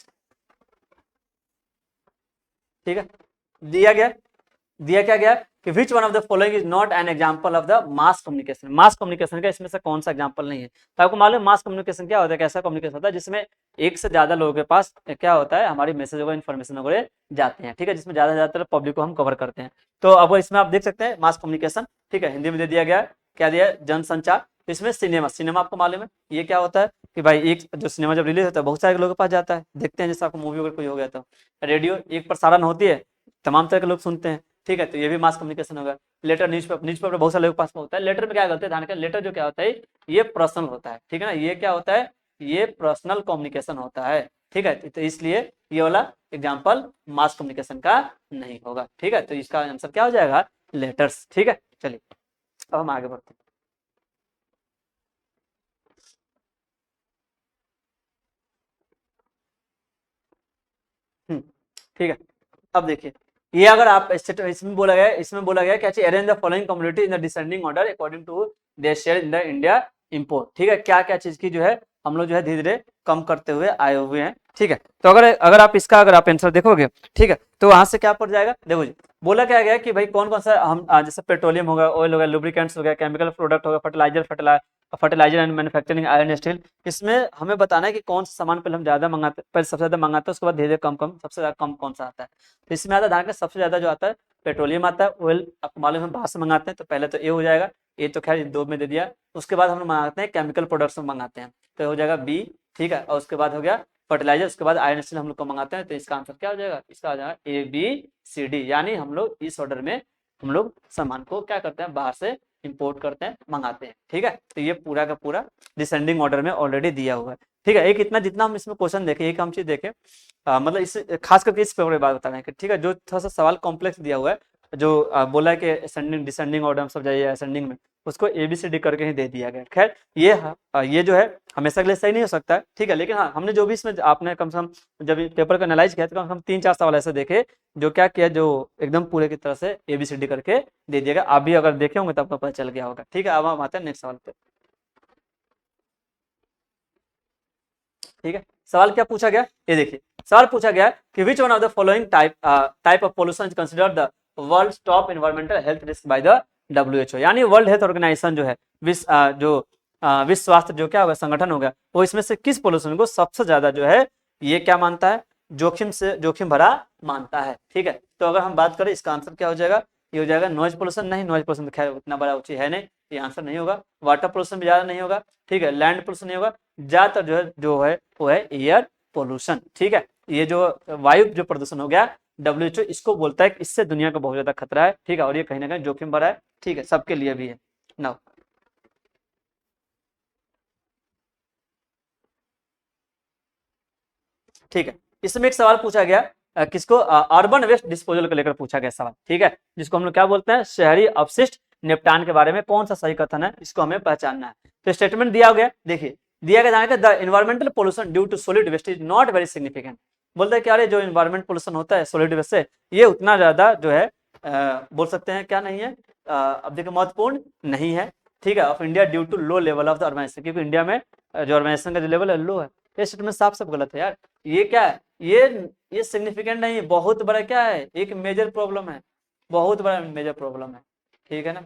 ठीक है। दिया क्या गया कि which one of the following is not an example of the mass communication. Mass communication का इसमें से कौन सा एग्जांपल नहीं है। तो आपको मालूम है मास कम्युनिकेशन क्या होता है, कैसा कम्युनिकेशन होता है, जिसमें एक से ज्यादा लोगों के पास क्या होता है, हमारी मैसेज वगैरह इन्फॉर्मेशन वगैरह जाते हैं, ठीक है, जिसमें ज्यादा पब्लिक को हम कवर करते हैं। तो अब इसमें आप देख सकते हैं मास कम्युनिकेशन, ठीक है, हिंदी में दे दिया गया, क्या दिया है, जनसंचार। इसमें सिनेमा आपको मालूम है ये क्या होता है कि भाई एक जो सिनेमा जब रिलीज होता है बहुत सारे लोगों के पास जाता है, देखते हैं, जैसे आपको मूवी वगैरह कोई हो गया तो। रेडियो एक प्रसारण होती है, तमाम तरह के लोग सुनते हैं, ठीक है, तो ये भी मास कम्युनिकेशन होगा। लेटर न्यूज़पेपर बहुत सारे लोगों के पास में होता है। लेटर में क्या करते हैं, ध्यान रखें, लेटर जो क्या होता है, ये पर्सनल होता है, ठीक है ना, ये क्या होता है, ये पर्सनल कम्युनिकेशन होता है, ठीक है। तो इसलिए ये वाला एग्जाम्पल मास कम्युनिकेशन का नहीं होगा, ठीक है। तो इसका आंसर क्या हो जाएगा, लेटर्स, ठीक है। चलिए अब हम आगे बढ़ते हैं। ठीक है, अब देखिए, ये अगर आप इसमें बोला गया क्या, arrange the following community in the descending order according to their share in the India import, ठीक है। क्या क्या चीज की जो है हम लोग जो है धीरे धीरे कम करते हुए आए हुए हैं, ठीक है। तो अगर आप इसका अगर आप आंसर देखोगे, ठीक है, तो वहां से क्या पड़ जाएगा, देखो जी, बोला क्या गया कि भाई कौन कौन सा हम जैसे पेट्रोलियम हो गया, ऑयल हो गया, लुब्रिकेंट्स हो गया, केमिकल प्रोडक्ट हो गया, fertiliser and manufacturing, iron steel, इसमें हमें बताना है कि कौन सा सामान पहले हम ज्यादा मंगाते, पहले सबसे ज्यादा मंगाते हैं, उसके बाद धीरे धीरे कम कम, सबसे ज्यादा कम कौन सा आता है। तो इसमें आता है ध्यान का, सबसे ज्यादा जो आता है पेट्रोलियम आता है, ऑयल आपको मालूम है बाहर से मंगाते हैं, तो पहले तो ए हो जाएगा, ए तो खैर 2 में दे दिया। उसके बाद हम लोग मंगाते हैं केमिकल प्रोडक्ट्स मंगाते हैं, तो हो जाएगा बी, ठीक है। और उसके बाद हो गया फर्टिलाइजर, उसके बाद आयरन स्टील हम लोग को मंगाते हैं, तो इसका आंसर क्या हो जाएगा, इसका आ जाएगा ABCD, यानी हम लोग इस ऑर्डर में हम लोग सामान को क्या करते हैं, बाहर से इंपोर्ट करते हैं, मंगाते हैं, ठीक है। तो ये पूरा का पूरा डिसेंडिंग ऑर्डर में ऑलरेडी दिया हुआ है, ठीक है। एक इतना जितना हम इसमें क्वेश्चन देखें, एक हम चीज देखें, मतलब इस खास करके इस पेपर की बात बता रहे हैं, ठीक है, जो थोड़ा सा सवाल कॉम्प्लेक्स दिया हुआ है, जो बोला है कि असेंडिंग डिसेंडिंग ऑर्डर में सब जाइए असेंडिंग में, उसको ABCD करके ही दे दिया गया। खैर ये जो है हमेशा के लिए सही नहीं हो सकता है, ठीक है, लेकिन हाँ हमने जो भी इसमें आपने कम से कम जब पेपर को एनालाइज किया तो कम से कम 3-4 सवाल ऐसे देखे जो क्या किया, जो एकदम पूरे की तरह से ABCD करके दे दिया गया। आप भी अगर देखे होंगे तो आपको पता चल गया होगा, ठीक है। अब हम आते हैं नेक्स्ट सवाल पे, ठीक है। सवाल क्या पूछा गया, ये देखिए, सवाल पूछा गया कि which one of the following type of pollution is considered the world top environmental health risk by the WHO, यानी वर्ल्ड हेल्थ ऑर्गेनाइजेशन जो है, विश्व स्वास्थ्य जो क्या होगा संगठन होगा, वो इसमें से किस पोल्यूशन को सबसे ज्यादा जो है ये क्या मानता है, जोखिम भरा मानता है, ठीक है। तो अगर हम बात करें इसका आंसर क्या हो जाएगा, ये हो जाएगा नॉइज पोल्यूशन। नहीं, नॉइज पोल्यूशन तो खैर उतना बड़ा ऊंची है नहीं, ये आंसर नहीं होगा। वाटर पोल्यूशन भी ज्यादा नहीं होगा, ठीक है। लैंड पोल्यूशन नहीं होगा, ज्यादातर जो है वो है एयर पोल्यूशन, ठीक है। ये जो वायु जो प्रदूषण हो गया, WHO इसको बोलता है कि इससे दुनिया को बहुत ज्यादा खतरा है, ठीक है, और ये कहीं ना कहीं जोखिम भरा है, ठीक है, सबके लिए भी है ना। ठीक है, इसमें एक सवाल पूछा गया किसको, अर्बन वेस्ट डिस्पोजल को लेकर पूछा गया सवाल, ठीक है, जिसको हम लोग क्या बोलते हैं, शहरी अपशिष्ट निपटान के बारे में कौन सा सही कथन है, इसको हमें पहचानना है। तो स्टेटमेंट दिया गया, देखिए दिया गया the environmental pollution due to solid waste is not very significant. बोलते हैं कि अरे जो इन्वायरमेंट पोल्यूशन होता है सॉलिड वेस्ट से, ये उतना ज्यादा जो है बोल सकते हैं क्या नहीं है, अब देखिए महत्वपूर्ण नहीं है, ठीक है, of India due to low level of the urbanisation, क्योंकि इंडिया में जो अर्बनाइजेशन का जो लेवल है लो है। ये स्टेटमेंट साफ साफ गलत है यार। ये क्या है, ये सिग्निफिकेंट नहीं है, बहुत बड़ा क्या है, एक मेजर प्रॉब्लम है, बहुत बड़ा मेजर प्रॉब्लम है, ठीक है ना।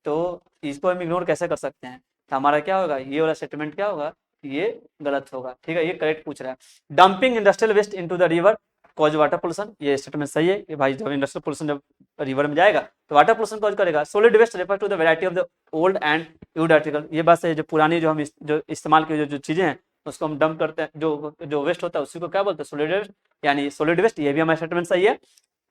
तो इसको हम इग्नोर कैसे कर सकते हैं, तो हमारा क्या होगा, ये वाला स्टेटमेंट क्या होगा, ये गलत होगा, ठीक है। ये करेक्ट पूछ रहा है। Dumping industrial waste into the river cause water pollution, ये स्टेटमेंट सही है कि भाई जब इंडस्ट्रियल पोल्यूशन जब रिवर में जाएगा तो वाटर पोल्यूशन कॉज करेगा। Solid waste refer to the variety of the old and used article, ये बात है, जो पुरानी जो हम जो इस्तेमाल की जो चीजें हैं उसको हम डंप करते हैं, जो वेस्ट होता है उसी को क्या बोलते हैं, सॉलिड वेस्ट, यानी सॉलिड वेस्ट, ये भी हमारा स्टेटमेंट सही है।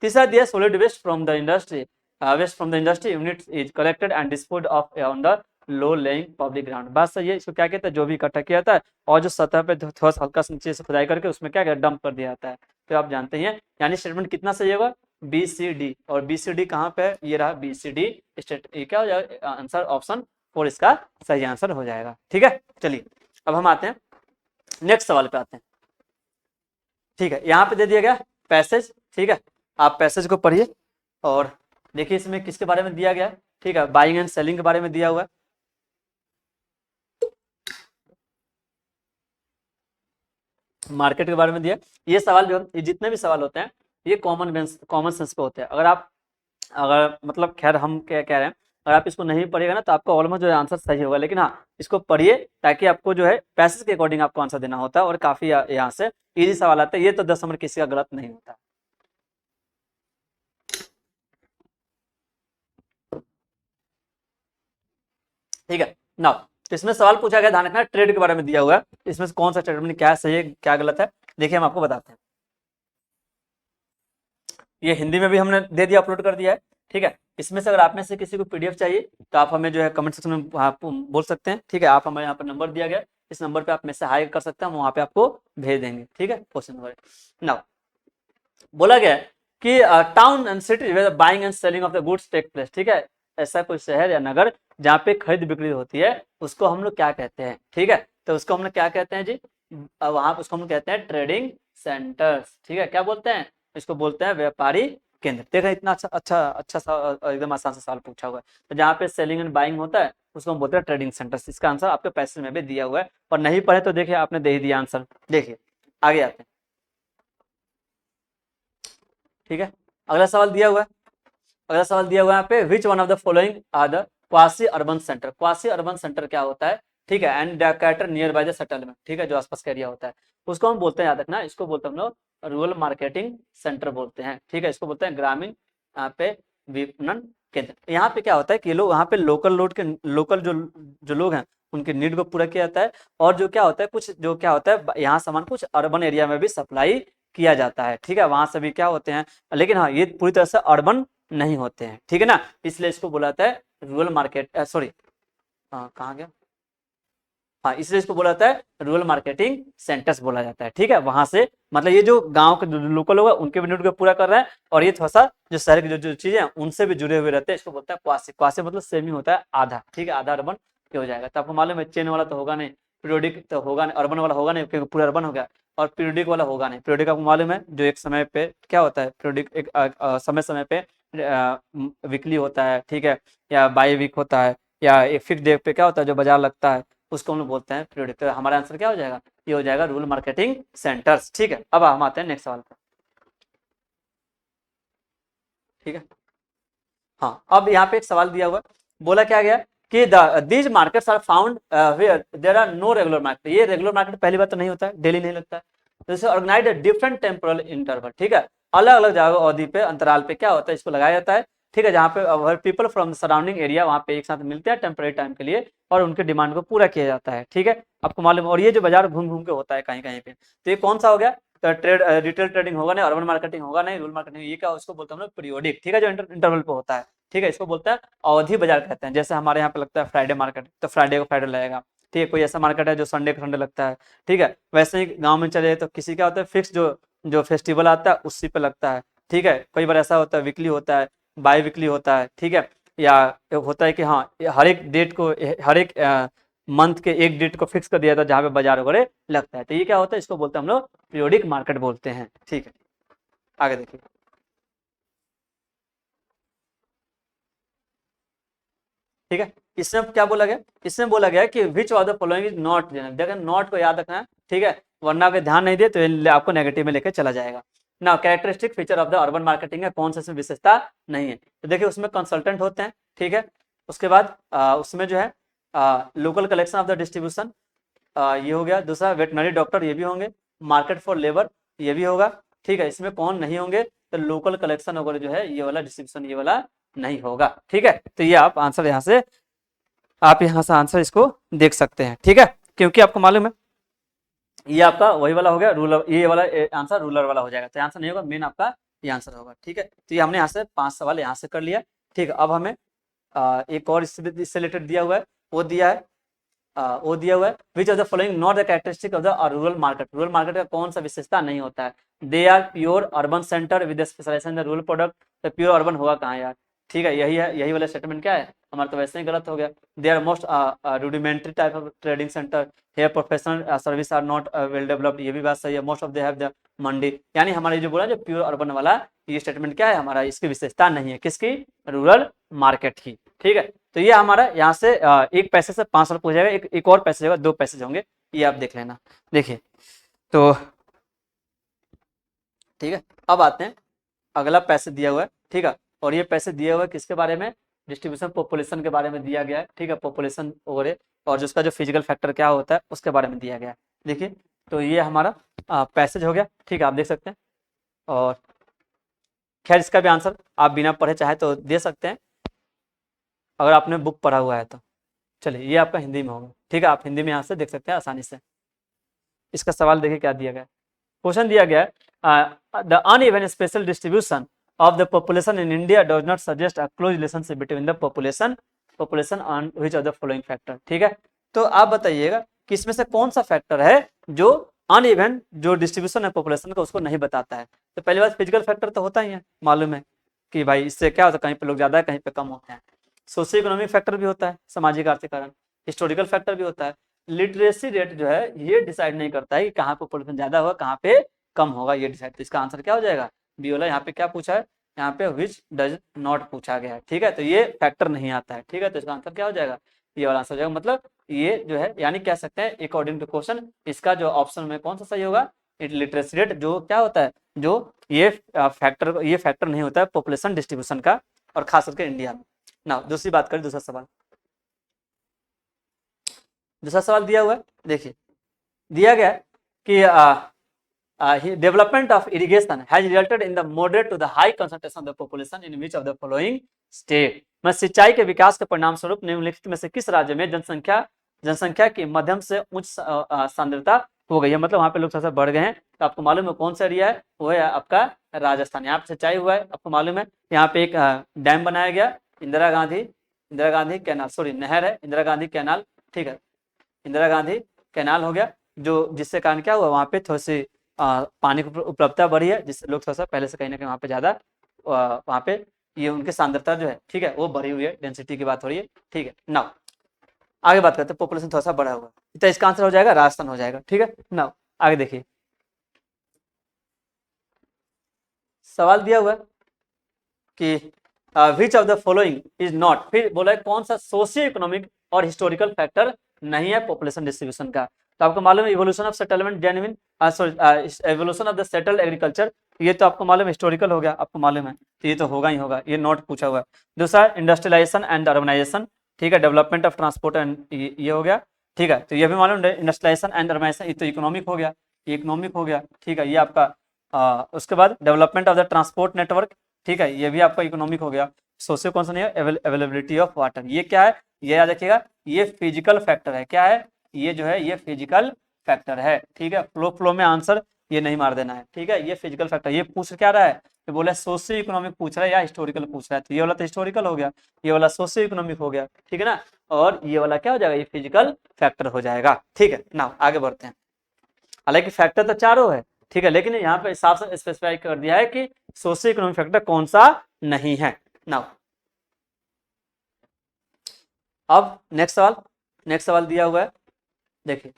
तीसरा दिया solid waste from the industry, waste from the industry unit is collected and disposed of on the low laying public ground, बात सही है। इसको क्या कहते हैं, जो भी इकट्ठा किया जाता है और जो सतह पे थोड़ा सा हल्का नीचे से खुदाई करके उसमें क्या डंप कर दिया जाता है, तो आप जानते हैं, यानी स्टेटमेंट कितना सही होगा, बी सी डी, और बी सी डी कहाँ पे, ये रहा बी सी डी स्टेट, ये क्या हो जाएगा आंसर, ऑप्शन 4 इसका सही आंसर हो जाएगा, ठीक है। चलिए अब हम आते हैं नेक्स्ट सवाल पे आते हैं, ठीक है। यहाँ पे दे दिया गया पैसेज, ठीक है, आप पैसेज को पढ़िए और देखिए इसमें किसके बारे में दिया गया है, ठीक है, बाइंग एंड सेलिंग के बारे में दिया हुआ है, मार्केट के बारे में दिया। ये सवाल जो ये जितने भी सवाल होते हैं ये कॉमन सेंस पे होते हैं। अगर मतलब खैर हम क्या कह रहे हैं, अगर आप इसको नहीं पढ़िएगा ना तो आपका ऑलमोस्ट जो आंसर सही होगा, लेकिन हाँ इसको पढ़िए ताकि आपको जो है पैसेज के अकॉर्डिंग आपको आंसर देना होता है और काफी यहाँ से इजी सवाल आता है, ये तो 10 नंबर किसी का गलत नहीं होता, ठीक है ना। तो इसमें सवाल पूछा गया, ध्यान रखना ट्रेड के बारे में दिया हुआ है, इसमें से कौन सा स्टेटमेंट क्या सही है क्या गलत है, देखिए हम आपको बताते हैं। ये हिंदी में भी हमने दे दिया, अपलोड कर दिया है, ठीक है। इसमें से अगर आप में से किसी को पीडीएफ चाहिए तो आप हमें जो है कमेंट सेक्शन में आप बोल सकते हैं, ठीक है। आप हमें यहाँ पर नंबर दिया गया, इस नंबर पे आप में से हाई कर सकते हैं, हम वहाँ पे आपको भेज देंगे, ठीक है। क्वेश्चन नंबर नाउ बोला गया है कि town and city where buying and selling of the goods take place, ठीक है, ऐसा कोई शहर या नगर जहाँ पे खरीद बिक्री होती है उसको हम लोग क्या कहते हैं, ठीक है। तो उसको हम लोग क्या कहते हैं जी, वहां उसको हम लोग कहते हैं ट्रेडिंग सेंटर्स, ठीक है। क्या बोलते हैं, इसको बोलते हैं व्यापारी केंद्र। देखा इतना एकदम आसान सा सवाल पूछा हुआ है। तो जहाँ पे सेलिंग एंड बाइंग होता है उसको हम बोलते हैं ट्रेडिंग सेंटर्स। इसका आंसर आपके पैसेज में भी दिया हुआ है, और नहीं पढ़े तो देखिए आपने दे ही दिया आंसर। देखिए आगे आते हैं, ठीक है। अगला सवाल दिया हुआ है, अगला सवाल दिया हुआ है यहाँ पे, which one of the following are the quasi urban centre. Quasi urban centre क्या होता है, ठीक है, and cater near by the settlement, ठीक है, जो आसपास का एरिया होता है उसको हम बोलते हैं, याद रखना, इसको बोलते हैं हम लोग रूरल मार्केटिंग सेंटर बोलते हैं, ठीक है। इसको बोलते हैं ग्रामीण यहाँ पे विपणन केंद्र। यहाँ पे क्या होता है कि लोग यहाँ पे लोकल जो लोग हैं उनके नीड को पूरा किया जाता है, और जो क्या होता है कुछ जो क्या होता है यहाँ सामान कुछ अर्बन एरिया में भी सप्लाई किया जाता है, ठीक है, वहां से भी क्या होते हैं, लेकिन हाँ ये पूरी तरह से अर्बन नहीं होते हैं, ठीक है ना। इसलिए इसको बोला जाता है रूरल मार्केट, सॉरी कहाँ गया, हाँ इसलिए इसको बोला जाता है रूरल मार्केटिंग सेंटर्स बोला जाता है, ठीक है। वहां से मतलब ये जो गांव के लोकल लोग हैं उनके भी नीड को पूरा कर रहे हैं, और ये थोड़ा सा जो शहर की जो चीजें हैं उनसे भी जुड़े हुए रहते हैं, इसको बोलते हैं क्वासी। क्वासी मतलब सेमी होता है आधा, ठीक है, आधा अर्बन हो जाएगा। तो आपको मालूम है चेन वाला तो होगा नहीं, पीरियोडिक तो होगा नहीं, अर्बन वाला होगा नहीं क्योंकि पूरा अर्बन हो गया, और पीरियोडिक वाला होगा नहीं। पीरियोडिक आपको मालूम है जो एक समय पे क्या होता है, पीरियोडिक एक समय समय पे वीकली होता है, ठीक है, या बाई वीक होता है, या एक फिक्स डे पे क्या होता है जो बाजार लगता है, उसको हम लोग बोलते हैं पीरियोडिक। तो हमारा आंसर क्या हो जाएगा, ये हो जाएगा रूरल मार्केटिंग सेंटर्स, ठीक है। अब हम आते हैं नेक्स्ट सवाल पर, ठीक है। हाँ अब यहाँ पे एक सवाल दिया हुआ, बोला क्या गया कि these markets are found where there are no regular market. ये रेगुलर मार्केट पहली बात तो नहीं होता है, डेली नहीं लगता है, तो इसे ऑर्गेनाइज डिफरेंट टेम्पोरल इंटरवल, ठीक है, अलग अलग जगह अवधि पे अंतराल पे क्या होता है इसको लगाया जाता है, ठीक है, जहाँ पे पीपल फ्रॉम सराउंडिंग एरिया वहाँ पे एक साथ मिलते हैं टेम्परेरी टाइम के लिए और उनके डिमांड को पूरा किया जाता है, ठीक है, आपको मालूम है। और ये जो बाजार घूम घूम के होता है कहीं कहीं पे, तो ये कौन सा हो गया, तो रिटेल ट्रेडिंग होगा नहीं, अर्बन मार्केटिंग होगा नहीं, रूरल मार्केटिंग, ये क्या उसको बोलते हैं हम लोग पीरियोडिक, ठीक है, जो इंटरवल पे होता है, ठीक है, इसको बोलते हैं अवधि बाजार कहते हैं। जैसे हमारे यहाँ पे लगता है फ्राइडे मार्केट, तो फ्राइडे को फ्राइडे लगेगा, ठीक है, कोई ऐसा मार्केट है जो संडे को संडे लगता है, ठीक है। वैसे ही गाँव में चले तो किसी क्या होता है फिक्स जो जो फेस्टिवल आता है उसी पे लगता है, ठीक है। कई बार ऐसा होता है वीकली होता है, बाई वीकली होता है, ठीक है, या होता है कि हाँ हर एक डेट को, हर एक मंथ के एक डेट को फिक्स कर दिया था जहाँ पे बाजार वगैरह लगता है, तो ये क्या होता है इसको बोलते हैं हम लोग पीरियोडिक मार्केट बोलते हैं, ठीक है। आगे देखिए ठीक है। इसमें क्या बोला गया, इसमें बोला गया कि which of the following is not general. देखो नॉट को याद रखना है, ठीक है, वरना अगर ध्यान नहीं दिए तो ये आपको नेगेटिव में लेकर चला जाएगा ना। Characteristic feature of the urban marketing है, कौन सा इसमें विशेषता नहीं है। तो देखिए उसमें कंसल्टेंट होते हैं, ठीक है। उसके बाद उसमें जो है local collection of the distribution, ये हो गया। दूसरा वेटनरी डॉक्टर, ये भी होंगे। मार्केट फॉर लेबर, ये भी होगा, ठीक है। इसमें कौन नहीं होंगे, तो लोकल कलेक्शन वगैरह जो है, ये वाला डिस्ट्रीब्यूशन ये वाला नहीं होगा, ठीक है। तो ये आप आंसर यहाँ से, आप यहाँ से आंसर इसको देख सकते हैं, ठीक है। क्योंकि आपको मालूम है ये आपका वही वाला हो गया रूलर, ये वाला आंसर रूलर वाला हो जाएगा, तो आंसर नहीं होगा, मेन आपका ये आंसर होगा, ठीक है। तो ये हमने यहाँ से 5 सवाल यहाँ से कर लिया, ठीक है। अब हमें एक और इससे रिलेटेड दिया हुआ है, वो दिया है वो दिया हुआ है which of the following not the characteristic of the rural market. Rural market का कौन सा विशेषता नहीं होता है। They are pure urban centre with specialisation in the rural product. तो प्योर अर्बन हुआ कहाँ यार, ठीक है, यही है, यही वाला स्टेटमेंट क्या है हमारा, तो वैसे ही गलत हो गया। They are most rudimentary type of trading centre, here professional service are not well developed, ये भी बात सही है। Most of they have the mandi, यानी हमारे जो बोला जो प्योर अर्बन वाला ये स्टेटमेंट क्या है हमारा, इसकी विशेषता नहीं है, किसकी, रूरल मार्केट की, ठीक है। तो ये हमारा यहाँ से एक पैसे से 5 सवाल पूछा जाएगा, एक और पैसे होगा, 2 पैसे होंगे, ये आप देख लेना। देखिए तो ठीक है, अब आते हैं अगला पैसे दिया हुआ है, ठीक है। और ये पैसे दिया हुआ है किसके बारे में, डिस्ट्रीब्यूशन पॉपुलेशन के बारे में दिया गया है, ठीक है, पॉपुलेशन वगैरह, और जिसका जो फिजिकल फैक्टर क्या होता है उसके बारे में दिया गया है। देखिए तो ये हमारा पैसेज हो गया, ठीक है, आप देख सकते हैं। और खैर इसका भी आंसर आप बिना पढ़े चाहे तो दे सकते हैं, अगर आपने बुक पढ़ा हुआ है तो। चलिए ये आपका हिंदी में होगा, ठीक है, आप हिंदी में यहाँ से देख सकते हैं आसानी से। इसका सवाल देखिए क्या दिया गया है। क्वेश्चन दिया गया है the uneven special distribution of the population in India does not suggest a close relationship between the population on which of the following factor, ठीक है। तो आप बताइएगा कि इसमें से कौन सा फैक्टर है जो अनइवन जो डिस्ट्रीब्यूशन है पॉपुलेशन का उसको नहीं बताता है। तो पहली बात फिजिकल फैक्टर तो होता ही है, मालूम है कि भाई इससे क्या होता है, कहीं पे लोग ज्यादा है कहीं पे कम होते हैं। सोशियो इकोनॉमिक फैक्टर भी होता है, सामाजिक आर्थिक कारण। हिस्टोरिकल फैक्टर भी होता है। लिटरेसी रेट जो है ये डिसाइड नहीं करता है कि कहाँ पे पॉपुलेशन ज्यादा होगा कहाँ पे कम होगा, ये डिसाइड। तो इसका आंसर क्या हो जाएगा, बी वाला। यहाँ पे क्या पूछा है, यहाँ पे विच डज नॉट पूछा गया है, ठीक है, तो ये फैक्टर नहीं आता है, ठीक है। तो इसका आंसर क्या हो जाएगा, ये वाला आंसर हो जाएगा। मतलब ये जो है यानी कह सकते हैं अकॉर्डिंग टू क्वेश्चन इसका जो ऑप्शन में कौन सा सही होगा, लिटरेसी रेट जो क्या होता है, जो ये फैक्टर नहीं होता है पॉपुलेशन डिस्ट्रीब्यूशन का, और खास करके इंडिया में ना। दूसरी बात करें, दूसरा सवाल दिया हुआ है, देखिए दिया गया है कि development of irrigation has resulted in the moderate to the high concentration of the population in which of the following state. मैं सिंचाई के विकास के परिणाम स्वरूप निम्नलिखित में से किस राज्य में जनसंख्या की मध्यम से उच्च सांद्रता हो गई है, मतलब वहां पे लोग सबसे बढ़ गए हैं। तो आपको मालूम है कौन सा एरिया है, वो है आपका राजस्थान। यहाँ पे सिंचाई हुआ है, आपको मालूम है यहाँ पे एक डैम बनाया गया, इंदिरा गांधी कैनाल, सॉरी नहर है, इंदिरा गांधी कैनाल, ठीक है, इंदिरा गांधी कैनाल हो गया, जो जिससे कारण क्या हुआ वहाँ पे थोड़ी सी पानी की उपलब्धता बढ़ी है, जिससे लोग थोड़ा सा पहले से कहीं ना कहीं वहाँ पे ज्यादा वहाँ पे ये उनकी सांद्रता जो है, ठीक है, वो बढ़ी हुई है, डेंसिटी की बात हो रही है, ठीक है। नाउ आगे बात करते हैं, पॉपुलेशन थोड़ा सा बढ़ा हुआ है, तो इसका आंसर हो जाएगा राजस्थान हो जाएगा, ठीक है। नाउ आगे देखिए सवाल दिया हुआ है कि which of the following is not, फिर बोला है कौन सा सोशियो इकोनॉमिक और हिस्टोरिकल फैक्टर नहीं है पॉपुलेशन डिस्ट्रीब्यूशन का। तो आपको मालूम है evolution of settlement genuine, sorry evolution of the settled agriculture, ये तो आपको मालूम है हिस्टोरिकल हो गया, आपको मालूम है, तो ये तो होगा ही होगा, ये नॉट पूछा हुआ है। दूसरा इंडस्ट्रियलाइजेशन एंड अर्बनाइजेशन, ठीक है, डेवलपमेंट ऑफ ट्रांसपोर्ट एंड ये हो गया, ठीक है, तो ये भी मालूम इंडस्ट्रियलाइजेशन एंड अर्बनाइजेशन, ये तो इकोनॉमिक हो गया, ये इकोनॉमिक हो गया, ठीक है, ये आपका उसके बाद development of the transport network, ठीक है, ये भी आपका इकोनॉमिक हो गया। सोशियो कौन सा नहीं है, अवेलेबिलिटी ऑफ वाटर, ये क्या है, ये याद रखिएगा, ये फिजिकल फैक्टर है, क्या है, ये जो है ये फिजिकल फैक्टर है, ठीक है। फ्लो में आंसर ये नहीं मार देना है, ठीक है, ये फिजिकल फैक्टर। ये पूछ क्या रहा है, तो बोला सोशियो इकोनॉमिक पूछ रहा है या हिस्टोरिकल पूछ रहा है, तो ये वाला तो हिस्टोरिकल हो गया, ये वाला सोशियो इकोनॉमिक हो गया, ठीक है ना, और ये वाला क्या हो जाएगा, ये फिजिकल फैक्टर हो जाएगा, ठीक है ना। आगे बढ़ते हैं, हालांकि फैक्टर तो चारों है, ठीक है, लेकिन यहाँ पे साफ साफ स्पेसिफाई कर दिया है कि सोशियो इकोनॉमिक फैक्टर कौन सा नहीं है। नाउ अब नेक्स्ट सवाल दिया हुआ है, देखिए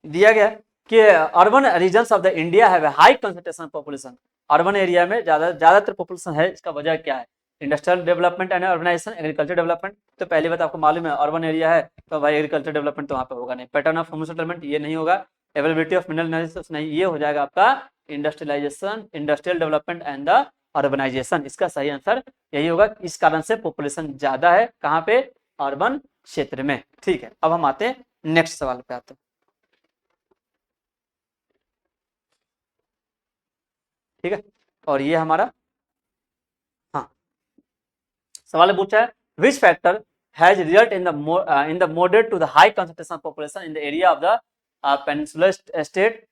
दिया गया कि urban regions of the India have high concentration population, urban area में ज्यादातर पॉपुलेशन है, इसका वजह क्या है। Industrial development and urbanisation, agriculture development, तो पहली बात आपको मालूम है अर्बन एरिया है तो भाई एग्रीकल्चर डेवलपमेंट तो वहाँ पे होगा नहीं। पैटर्न ऑफ ह्यूमन सेटलमेंट ये नहीं होगा। अवेलेबिलिटी ऑफ मिनरल रिसोर्स नहीं, ये हो जाएगा आपका industrialisation, industrial development and the urbanisation. इसका सही आंसर यही होगा। इस कारण से पॉपुलेशन ज्यादा है कहाँ पे, अर्बन क्षेत्र में। ठीक है, अब हम आते हैं नेक्स्ट सवाल पे आते हैं। ठीक है, और ये हमारा हाँ सवाल पूछा है which factor has result in the moderate to the high concentration of population in the area of the peninsular state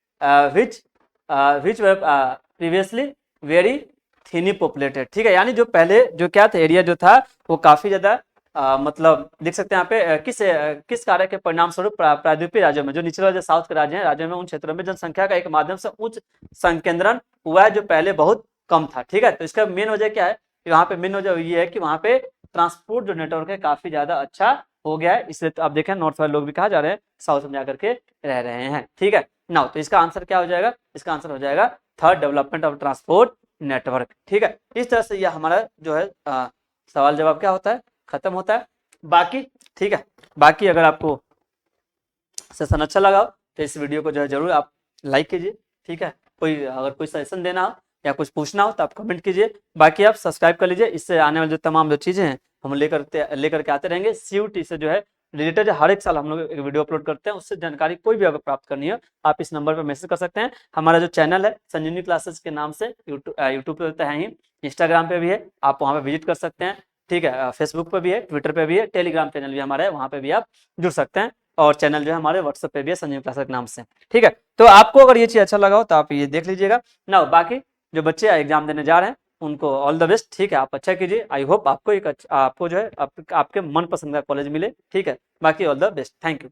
which were previously very thinly populated. ठीक है, यानी जो पहले जो क्या था एरिया जो था वो काफी ज्यादा मतलब देख सकते हैं यहाँ पे किस कार्य के परिणाम स्वरूप प्रायद्वीपीय राज्यों में, जो निचले राज्य साउथ के राज्य हैं, राज्यों में उन क्षेत्रों में जनसंख्या का एक माध्यम से उच्च संकेंद्रण हुआ है जो पहले बहुत कम था। ठीक है, तो इसका मेन वजह क्या है, वहाँ पे मेन वजह ये है कि वहाँ पे ट्रांसपोर्ट जो नेटवर्क है काफी ज्यादा अच्छा हो गया है, इसलिए तो आप देखें नॉर्थ वाले लोग भी कहा जा रहे हैं साउथ में जाकर के रह रहे हैं। ठीक है ना, तो इसका आंसर क्या हो जाएगा, इसका आंसर हो जाएगा third, development of transport network. ठीक है, इस तरह से यह हमारा जो है सवाल जवाब क्या होता है, खत्म होता है। बाकी ठीक है, बाकी अगर आपको सेशन अच्छा लगा तो इस वीडियो को जो है जरूर आप लाइक कीजिए। ठीक है, कोई अगर कोई सजेशन देना हो या कुछ पूछना हो तो आप कमेंट कीजिए। बाकी आप सब्सक्राइब कर लीजिए, इससे आने वाली जो तमाम जो चीज़ें हैं हम लेकर के आते रहेंगे। CUET से जो है रिलेटेड हर एक साल हम लोग एक वीडियो अपलोड करते हैं, उससे जानकारी कोई भी अगर प्राप्त करनी हो आप इस नंबर पर मैसेज कर सकते हैं। हमारा जो चैनल है संजीवनी क्लासेस के नाम से यूट्यूब पे होता है ही, इंस्टाग्राम पे भी है, आप वहाँ पे विजिट कर सकते हैं। ठीक है, फेसबुक पे भी है, ट्विटर पे भी है, टेलीग्राम चैनल भी हमारा है, वहाँ पे भी आप जुड़ सकते हैं। और चैनल जो है हमारे व्हाट्सएप पे भी है संजीवनी क्लासेस के नाम से। ठीक है, तो आपको अगर ये चीज़ अच्छा लगा हो तो आप ये देख लीजिएगा ना। बाकी जो बच्चे एग्जाम देने जा रहे हैं उनको ऑल द बेस्ट। ठीक है, आप अच्छा कीजिए, आई होप आपको आपको जो है आपके मनपसंद का कॉलेज मिले। ठीक है, बाकी all the best, thank you.